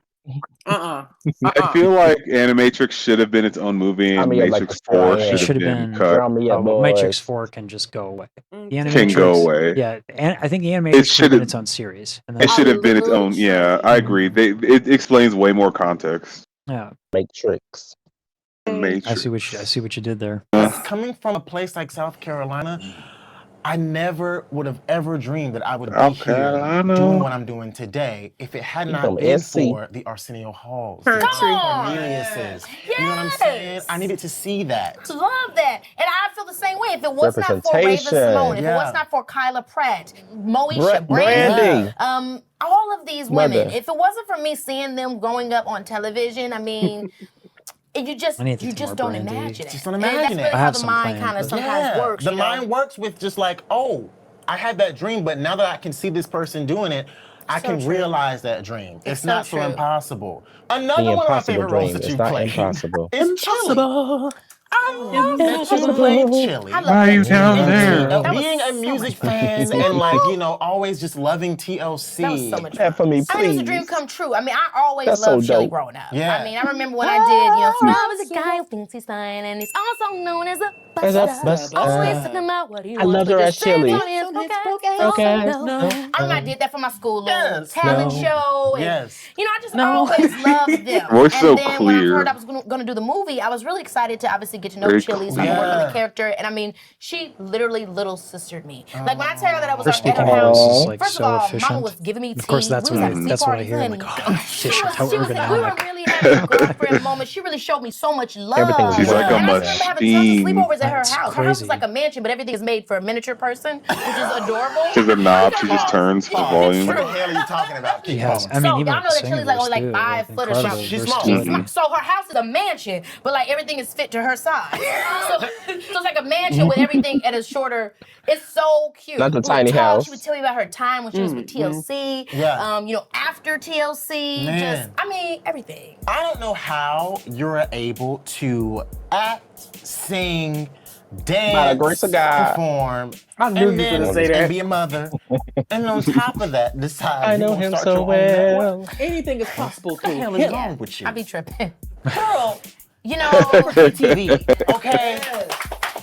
I feel like Animatrix should have been its own movie, I and mean, yeah, like Matrix the 4 Fly It should should have have been been. cut. Drown me up, Matrix boys. 4 can just go away. The Can Animatrix, go away. yeah, and I think the It Animatrix should should have been have. its own series. And It then, should have been its own. Yeah, I agree. It explains way more context. yeah, Matrix. The I Matrix. see what you did there. Coming from a place like South Carolina, I never would have ever dreamed that I would be South here Carolina. doing what I'm doing today if it had You not from been SC. for the Arsenio Halls, the Corneliuses. You know what I'm saying? I needed to see that. Love that. And I feel the same way. If it was not for Raven Representation. Simone, if it Yeah. was not for Kyla Pratt, Moesha, Brandy. all of these women, Mother. if it wasn't for me seeing them growing up on television, I mean, you just I need to do just more don't Brandy. imagine it. Just don't And imagine that's it. really I how have the some mind plans, kind of but- sometimes works. The you know? mind works with just like, oh, I had that dream, but now that I can see this person doing it, I So can true. realize that dream. It's so not so true. impossible. Another The one of my impossible favorite roles dream. that It's you not played impossible. is Chili. I love that you played Chili. I love Why that you too. down And there? That was being a so music much fun. fan and like, you know, always just loving TLC. That was so much That for fun. me, I mean, it was a please. dream come true. I mean, I always That's so loved Chili dope. growing up. Yeah. I mean, I remember when I did, you know, Snow is a guy who thinks he's fine, and he's also known as a As a buster. buster. Always talking about what he I wants, loved but her just as Chili. stands on his okay. Okay. No. I remember I did that for my school little Yes. talent No. show. And, Yes. you know, I just always loved them. Voice and so then when I clear. heard I was going to do the movie, I was really excited to obviously get to know Very Chili, so clear. I could work on Yeah. the character. And I mean, she literally little sistered me. Like when I tell her that I was Her at her speaking house, voice is like first so of all, efficient. Mama was giving me tea. Of course, that's we was what at a tea that's what I party, hear. I'm honey. like, oh, efficient, how we were ergonomic. really having a girlfriend moment. She really showed me so much love. Everything was She's like a and I remember having tons of machine. sleepovers at her That's house. Her house is crazy. like a mansion, but everything is made for a miniature person, which is adorable. She's a knob. She just turns the Yeah, volume. What the true. hell are you talking about? She Keep has. going. I mean, So even y'all with know that singing Chili's like voice, only too, like 5 foot or incredible something. She's small. versatility. So her house is a mansion, but like everything is fit to her size. So it's like a mansion with everything at a shorter. It's so cute. Not the We would tiny talk, house. She would tell me about her time when she was with TLC. Yeah. You know, after TLC. Man. Just, I mean, everything. I don't know how you're able to act, sing, By the grace dance, of God. perform, I knew and you were then gonna say that. and be a mother. And on top of that, decide I you know gonna him start so your own network. well. Anything is possible What the too. hell is wrong with you? I be tripping. Girl, you know, TV, okay?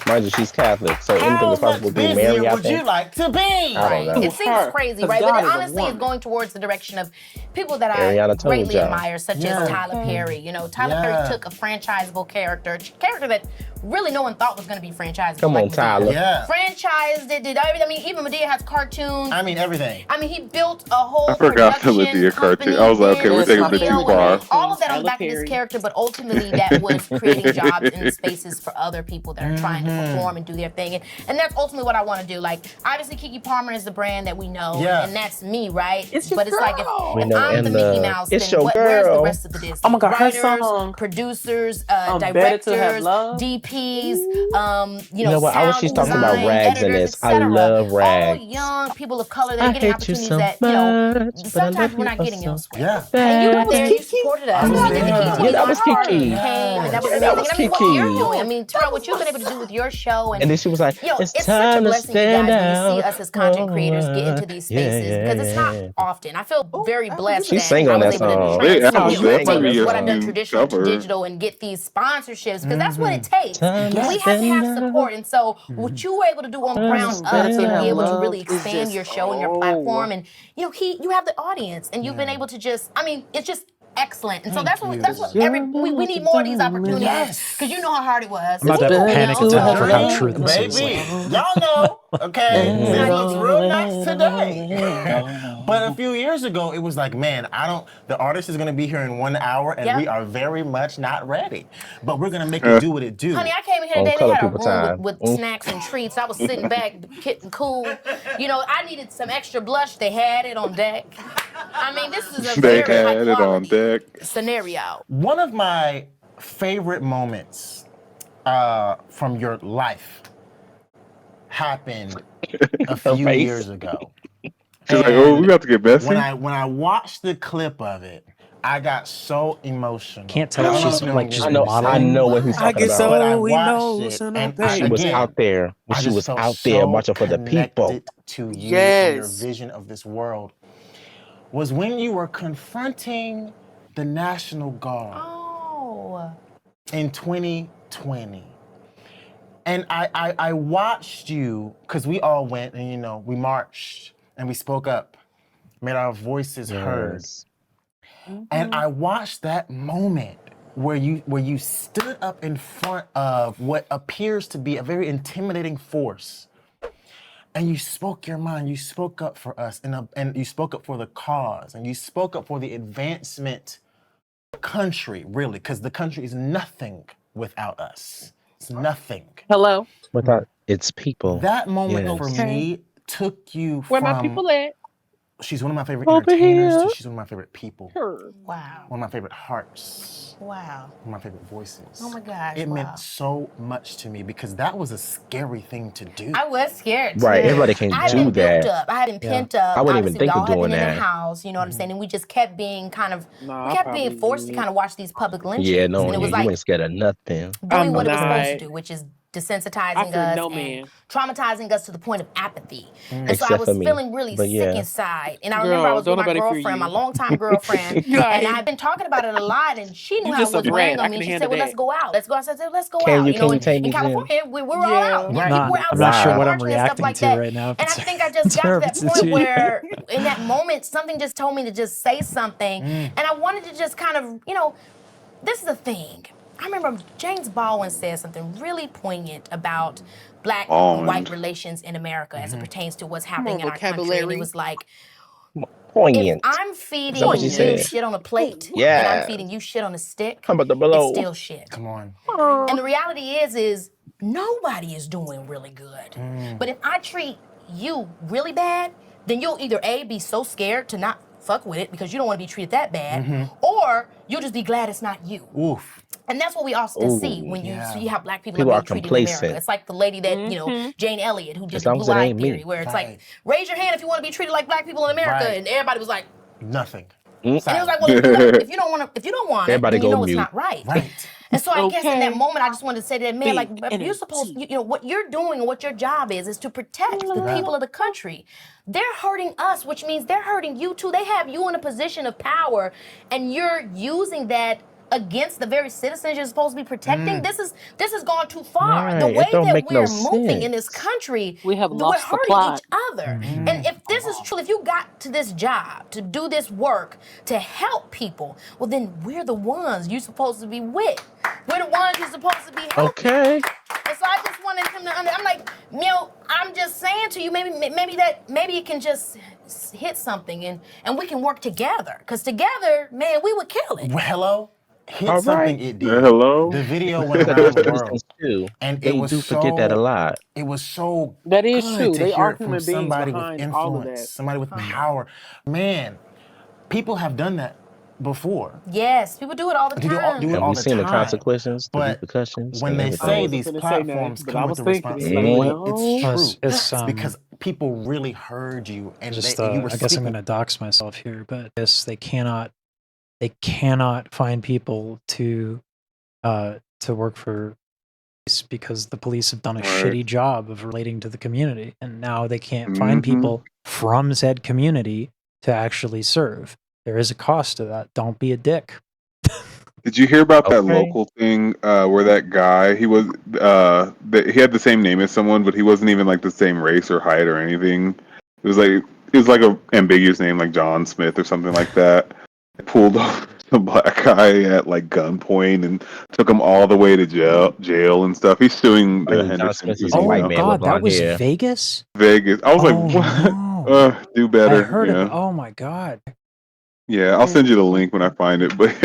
Mind you, she's Catholic, so anything How is possible much to be Mary, busier I would you think. like to be? I don't know. It seems Her, crazy, 'cause right? God But is a honestly, it's woman. going towards the direction of people that Ariana I told greatly y'all. admire, such Yeah. as Tyler Perry. You know, Tyler Yeah. Perry took a franchisable character that really no one thought was going to be franchisable. Come like on, Madea. Tyler. Yeah. Franchised it, did everything. I mean, even Medea has cartoons. I mean everything. I mean, he built a whole I forgot the production Lydia cartoon. company, I was like, okay, then we're taking it studio, too far. and all of that on Tyler the back of this Perry. character, but ultimately that was creating jobs in spaces for other people that are trying to perform and do their thing. And that's ultimately what I want to do. Like, obviously, KeKe Palmer is the brand that we know, Yeah. and that's me, right? It's your but it's like, girl. We if know, I'm and the Mickey Mouse, it's then your where's the girl. rest of the Disney? Oh my God, her Writers, song. producers, Better to Have directors, Love. DPs, you know know, what? I wish sound she's talking about design, Rags in editors, this. I etc. love Rags. All young people of color that I are getting hate you opportunities so that, you know, much, but I sometimes love we're you not for getting so elsewhere. Yeah. And you were bad. there, you supported us. was We did the there. KeKe Yeah, that was 21 KeKe. came, and that was Yeah, amazing. that was And I mean, what you're KeKe. doing, I mean, Terrell, what you've been able to do with your show, And then she was like, you know, it's it's such a time to blessing, you stand guys, when you see out. us as content creators get into these spaces, because it's not yeah. often. I feel very blessed She that sang I on was that able song. to Yeah, transfer that might be your what I've done new traditional to cover. digital and get these sponsorships, because that's what it takes. Time to We have to stand have out. support, and so what you were able to do on ground up Better to to Have be able to Love really is expand just- your show and your platform, and you know, you have the audience, and you've been able to just, I mean, it's just excellent. And so that's what we need more of these opportunities, Yes. because you know how hard it was. I'm about to have a You panic know, attack so- for how true this Baby, is. y'all know, okay? It looks real nice today. But a few years ago, it was like, man, the artist is gonna be here in 1 hour, and Yeah. we are very much not ready. But we're gonna make it do what it do. Honey, I came in here On today, they Color had a People room Time. with snacks and treats. I was sitting back, getting cool. You know, I needed some extra blush. They had it on deck. I mean, this is a They very high had it on quality deck. scenario. One of my favorite moments from your life happened a few face. years ago. She's like, oh, we got to get messy. When I watched the clip of it, I got so emotional. Can't tell I if don't she's know like if she's you I know modeling. what he's talking about. But I we watched know it, some and things. She was again, out there. I She just was felt out there so marching for the people. connected to you and your Yes. vision of this world was when you were confronting the National Guard in 2020. And I watched you, because we all went and, you know, we marched and we spoke up, made our voices heard. And I watched that moment where you stood up in front of what appears to be a very intimidating force. And you spoke your mind, you spoke up for us, and you spoke up for the cause, and you spoke up for the advancement of the country, really, because the country is nothing without us. It's nothing. Hello. Without its people. That moment for me took you Where from... my people at? She's one of my favorite Over entertainers here. to she's one of my favorite people. Wow. One of my favorite hearts. Wow. One of my favorite voices. Oh my gosh. It meant so much to me because that was a scary thing to do. I was scared too. Right, everybody can I had do been built that. up. I had been pent up. I wouldn't even Obviously, think we all of had doing been in that. the house, you know what I'm saying? And we just kept being kind of, No, we kept being forced to kind of watch these public lynchings. Yeah, no, and it was you like ain't scared of nothing. doing what it was not. supposed to do, which is desensitizing fear us no and man. traumatizing us to the point of apathy. And so I Except was for me. feeling really But sick yeah. inside. And I remember I Girl, was with don't my nobody fear girlfriend, you. my longtime girlfriend, and I had been talking about it a lot, and she knew You how it just a was brat. weighing I on me. can And she handle said, well, that. let's go out. Let's go out. I said, let's go Can out. you- You know, can you take me in to- California, we're all Yeah. out. Right. People were I'm not outside sure what I'm marching and stuff reacting like to that. right now. And I think I just got to that Terrible point to where, in that moment, something just told me to just say something. And I wanted to just kind of, you know, this is the thing. I remember James Baldwin said something really poignant about black and white relations in America as it pertains to what's happening in our country. And vocabulary. he was like, if Poignant. I'm feeding that what she you said? shit on a plate and Yeah. I'm feeding you shit on a stick, How about the it's below? still shit. Come on. And the reality is nobody is doing really good. But if I treat you really bad, then you'll either A, be so scared to not fuck with it because you don't want to be treated that bad, or you'll just be glad it's not you. Oof. And that's what we often see when you yeah. see how black people, People are are being treated in America. complacent. It's like the lady that, you know, Jane Elliott, who did As the long as blue it eye ain't me. theory, where it's Right. like, raise your hand if you want to be treated like black people in America. Right. And everybody was like, Nothing. and it was like, well, if you don't want it, Everybody then you go know it's mute. not right. Right. And so I guess in that Okay. moment, I just wanted to say to that man, like, B-N-N-T. you're supposed, you know, what you're doing and what your job is to protect the people of the country. They're hurting us, which means they're hurting you too. They have you in a position of power, and you're using that against the very citizens you're supposed to be protecting. This has gone too far. Right, The it way don't that make no we're moving in this sense. country, We have we're lost the hurting plot. each other. And if this is true, if you got to this job to do this work to help people, well then we're the ones you're supposed to be with. We're the ones you're supposed to be helping. Okay. And so I just wanted him to I'm like, you know, I'm just saying to you, maybe it can just hit something and we can work together. Because together, man, we would kill it. Well, hello? Hit All something right. it did. Hello? The video went Because around there's the citizens world. too. And They it was do forget that a lot. It was so That is good true. to They hear are it from human beings somebody with behind all of influence, that. somebody with power. Man, people have done that before. Yes, people do it all the Do it time. all And we've the seen the time. consequences, the But repercussions, when and they everything. say wasn't these finna say nothing, platforms but come I with was the thinking, responsibility, no. it's true. It's, because people really heard you and just you were I guess I'm speaking. going to dox myself here, but yes, they cannot find people to work for police because the police have done a Right. shitty job of relating to the community, and now they can't find Mhm. people from said community to actually serve. There is a cost to that. Don't be a dick. Did you hear about that Okay. local thing where that guy he he had the same name as someone, but he wasn't even like the same race or height or anything. It was like a ambiguous name like John Smith or something like that. They pulled over the black guy at like gunpoint and took him all the way to jail and stuff. He's suing the John Henderson Smith is PD a white now. man with God, that blonde was hair. Vegas? Vegas. I was Oh, like, what? no. Do better. I heard yeah. of. Oh my God. Yeah, I'll send you the link when I find it. But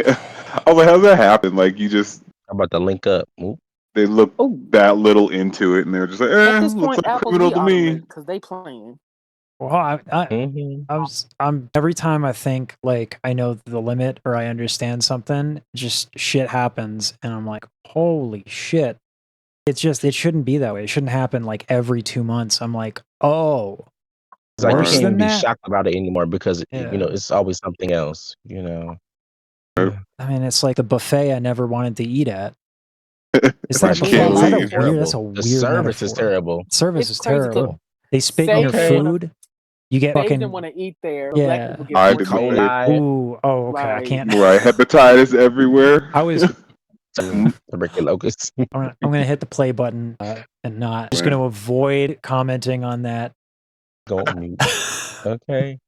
I was like, how's that happen? Like you just How about the link up? Oop. they look Oh, that little into it and they're just like, at this looks point, like Apple's criminal be to me. automated because they playing. Well, Mhm. I'm every time I think like I know the limit or I understand something, just shit happens, and I'm like, holy shit! It shouldn't be that way. It shouldn't happen like every 2 months. I'm like, oh, It's like you worse can't even than be that. shocked about it anymore because Yeah. it's always something else. I mean, it's like the buffet I never wanted to eat at. Is I that buffet? can't Is that a leave. weird? That's a The weird service is metaphor. terrible. Service It's is crazy 'cause terrible. They spit in say your you wanna- food. You get They fucking didn't want to eat there. But yeah. black people get I food didn't there. say. Ooh, oh, okay. I Right. can't. Right, hepatitis everywhere. I was. Tuberculosis. I'm gonna hit the play button and not. Just Right. gonna avoid commenting on that. Go on mute. Okay.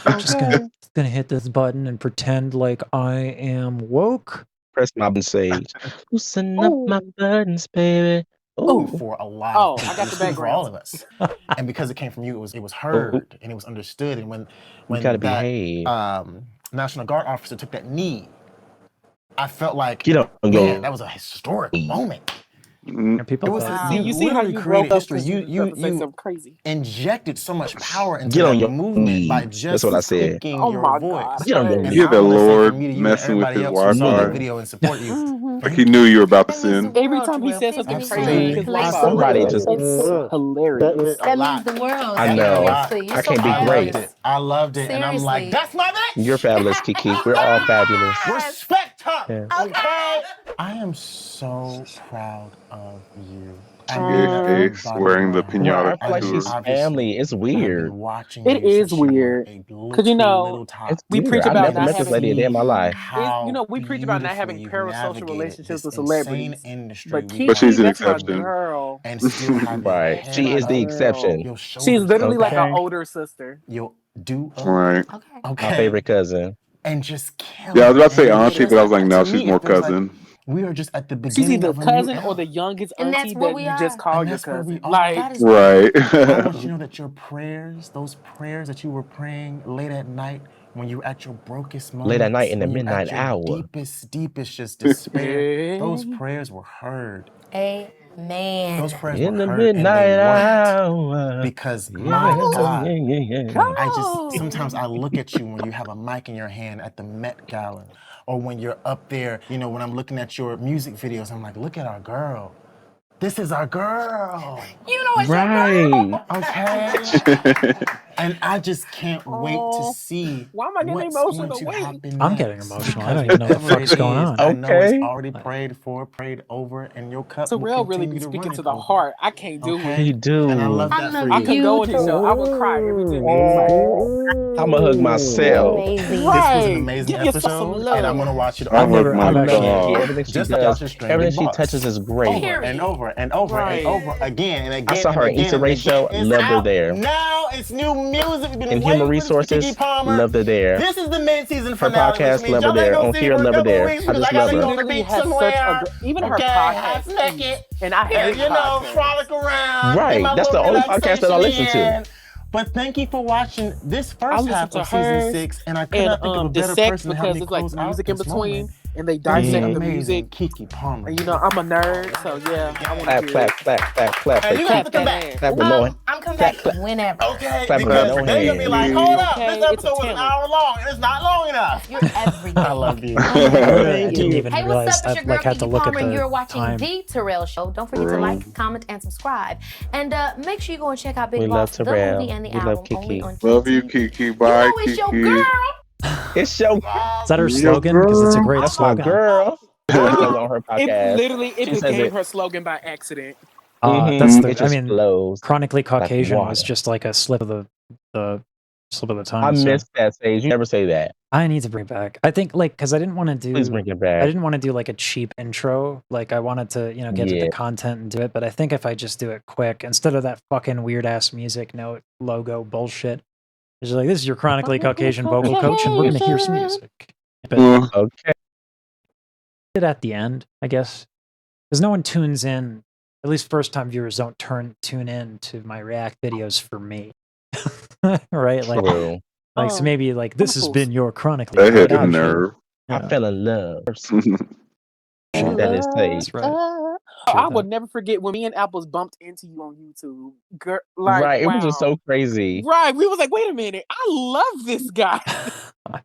I'm just gonna hit this button and pretend like I am woke. Press my button, Sage. Loosen up my buttons, baby. Oh, Oh, for a lot Oh, of I people. got It the was for all background. of us. And because it came from you, it was heard and it was understood. And when you gotta that behave. National Guard officer took that knee, I felt like, Get on man, your that was a historic moment. Mm, And people It was. thought, See, You you see how literally you created broke up history. because you was about to say something crazy. Injected so much power into Get on that your movement by knees. just That's what I said. speaking Oh your my voice. God. Get on your And knees. Hear I the want to say Lord from me to you and messing with everybody his else who saw that Wi-Fi. video and support you. Like he knew you were about to That means sin. the Every world, time he Terrell. says something 50 crazy, Absolutely. his Wi-Fi Somebody went out. just- It's hilarious. That lot. means the world. I know. Seriously. You're I so can't be I great. loved it. I loved it. And I'm like, Seriously. that's my bitch. You're fabulous, KeKe. We're all fabulous. Respect her. Yeah. Okay. I am so proud of you. I mean KeKe that from the bottom wearing the of my Well, heart. I pinata feel like mean, she's tour. obviously, family. It's I have weird. been watching It you is since you were weird. a 'Cause you know, little top. It's we weird. preach I about never not met this lady a day in my life. How you know, we preach about not having beautifully you've parasocial navigated relationships this with celebrities. insane industry But we KeKe, she's an that's my exception. girl. and still have your Right. head She is the up, exception. your She's shoulders literally up, like an Okay. older sister. you'll do up, Right. Okay. okay, My favorite cousin. and just kill Yeah, I was it. about to say And auntie, it but I was feels like, no, to she's me, more it feels like cousin. we are just at the She's beginning either of a new cousin or era. the youngest And auntie that's what that we you just are. call And your that's where we cousin. are. Like, That is Right. I want you to know that your prayers, those prayers that you were praying late at night when you were at your brokest moments, Late at night in the when you were midnight at your hour. deepest just despair, those prayers were heard. Amen. Those prayers In were the heard and they midnight worked. hour. Because Yeah, my yeah, God, yeah. I just sometimes I look at you when you have a mic in your hand at the Met Gala, or when you're up there, you know, when I'm looking at your music videos, I'm like, look at our girl. This is our girl. You know it's Right. Okay. And I just can't wait to see why am I getting what's emotional? going to Wait. happen I'm next. getting emotional. I Because don't even know what the whatever fuck's it going is, on. I know it's Okay. already prayed for, prayed over, and your cup will Terrell really continue be to speaking run to the over. heart. I can't do Okay? it. You do. And I love I that love for I you. could go on his show. I would cry every time. I'ma hug myself. amazing. This was an Right. amazing Give yourself some episode, love. and I'm gonna watch it I over hug and my over I've actually dog. everything she Just like y'all does, should stranded everything she boss. touches is great. Over and over and over Right. and over again and again. I saw her and in Issa again Rae and again. show, It's loved her out there. Now it's new music. We've been In waiting Human for this for Resources, KeKe Palmer. loved her there. This is the mid-season Her finale, which podcast, means love her y'all ain't there. gonna On see me here, for a love her couple there. weeks I because just I gotta love go her. on the Literally beach has somewhere. such a even her Okay, podcast. half naked. And I hate And, you know, podcasts. frolic around. Right. Get my That's little the only podcast that I listen to. relaxation in. But thank you for watching this I first listen half to of season hers 6, and I could and not think of a the better sex person to help because me it's like close out music in this between moment. and they It's the dissect the amazing music. KeKe Palmer. And you know, I'm a nerd, so yeah, I want to Clap, hear clap, it. clap, clap, clap. And you Clap, have to come that back. ass. clap with no hand. I'm coming Clap, back clap. whenever. Okay, Clap with because no they're gonna be hands. like, hold up, Okay, this it's a episode was an talent. hour long, and it's not long enough. You're everything. I love you. I really Thank didn't you. even Hey, realize what's up? It's I your girl, like had to KeKe look at Palmer, and the you're watching time. The Terrell Show. Don't forget to like, comment, and subscribe. And make sure you go and check out Big We love Boss, the Terrell. movie and the We love album, only KeKe. on Love you, KeKe. KeKe. You Bye, know it's your KeKe. girl. It's show. Is that her Yeah, slogan? Because it's a girl. great That's my slogan. girl. She says on her It podcast. literally She says became it. her slogan by accident. That's It the. I just mean, flows chronically like Caucasian was water. just like a slip of the slip of the I tongue. So miss that Sage. You never say that. I need to bring it back. I think like because I didn't want to Please do. bring it I back. didn't want to do like a cheap intro. Like I wanted to, get to Yeah. the content and do it. But I think if I just do it quick, instead of that fucking weird ass music note logo bullshit, it's just like this is your chronically Caucasian vocal coach, and we're gonna hear some music. But Okay. it at the end, I guess, because no one tunes in. At least first time viewers don't tune in to my React videos for me, right? True. So maybe like this has been your chronically. That hit a Without you. nerve. I fell in love. Shit, That is Sage. That's right. I True would that. never forget when me and Apples bumped into you on YouTube. Girl, like, Right. It wow. was just so crazy. Right, we was like, wait a minute, I love this guy.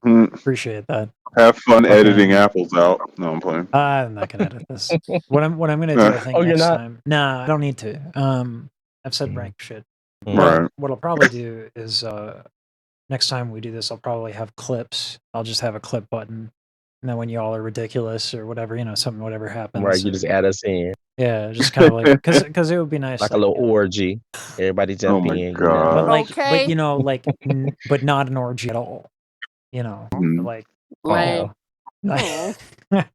Appreciate that. Have fun editing apples out. No, I'm playing. I'm not gonna edit this. What I'm gonna do, I think Oh, you're next not? time. Nah, I don't need to. I've said rank shit. Right. What I'll probably do is next time we do this, I'll probably have clips. I'll just have a clip button, and then when y'all are ridiculous or whatever, something whatever happens. Right. You just add us in. Yeah, just kind of like because it would be nice, Like a little orgy. Everybody Oh jump my in, but god. like, Okay. but not an orgy at all. Mhm. Like, Lame. like,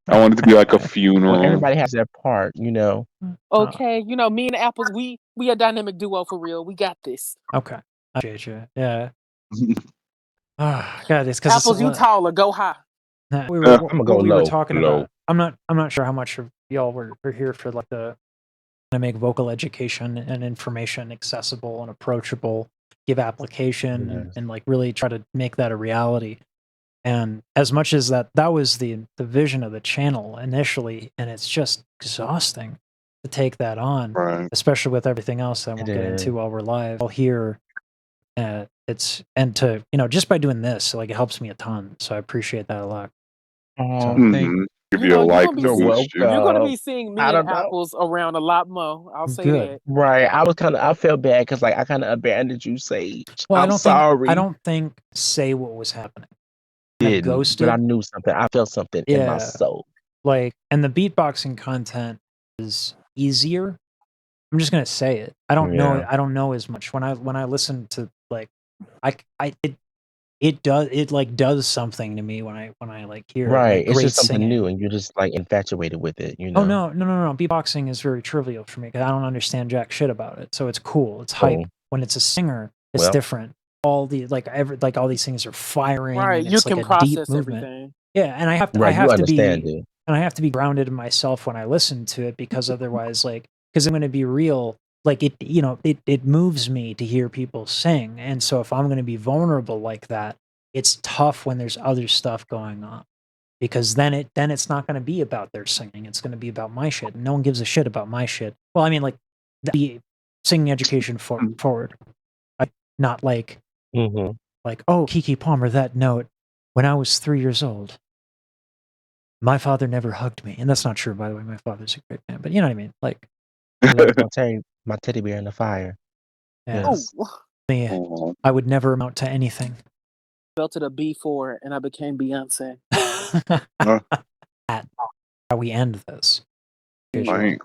I want it to be like a Well, funeral. everybody has their part, Okay. You know, me and the apples, we a dynamic duo for real. We got this. okay, I appreciate you. Yeah. God, it's because Apples, you taller. Go high. we were I'ma what go we were low. talking Low. about. I'm not sure how much of y'all were here for like the to make vocal education and information accessible and approachable, give application Yes. and like really try to make that a reality. And as much as that was the vision of the channel initially, and it's just exhausting to take that on, Right. especially with everything else that I won't It get is. into while we're live. I'll hear it's and to just by doing this, like it helps me a ton. So I appreciate that a lot. Oh, So thank Mhm. Give You you a know, you're like gonna be You're to boost you. You're gonna welcome. be seeing me I and don't know. apples around a lot more. I'll say good. that. Right. I felt bad because I kind of abandoned you, Sage. Well, I'm sorry. I don't think say what was happening. Kind of Didn't, but I ghosted. knew something. I felt something in my Yeah. soul. Like, and the beatboxing content is easier. I'm just gonna say it. I don't know. Yeah. I don't know as much when I listen to like, it does something to me when I like hear Right. like It's great just something singing. new, and you're just like infatuated with it, Oh no. Beatboxing is very trivial for me because I don't understand jack shit about it. So it's cool. It's hype. Oh, When it's a singer, it's well, different. All the all these things are firing Right. and You it's like can a deep process movement. everything. Yeah, and I right. You have to understand be it. and I have to be grounded in myself when I listen to it because otherwise because I'm going to be real, like it moves me to hear people sing, and so if I'm going to be vulnerable like that, it's tough when there's other stuff going on because then it's not going to be about their singing, it's going to be about my shit, and no one gives a shit about my shit. Well, I mean, like the singing education forward, not like Hmm. oh, KeKe Palmer, that note when I was 3 years old. My father never hugged me, and that's not true, by the way. My father's a great man, but you know what I mean. Like, I'm never gonna turn my teddy bear in the fire. yeah, Yes. me, Aw. I would never amount to anything. Fell to the B4 and I became Beyonce. Uh, At how we end this. Right.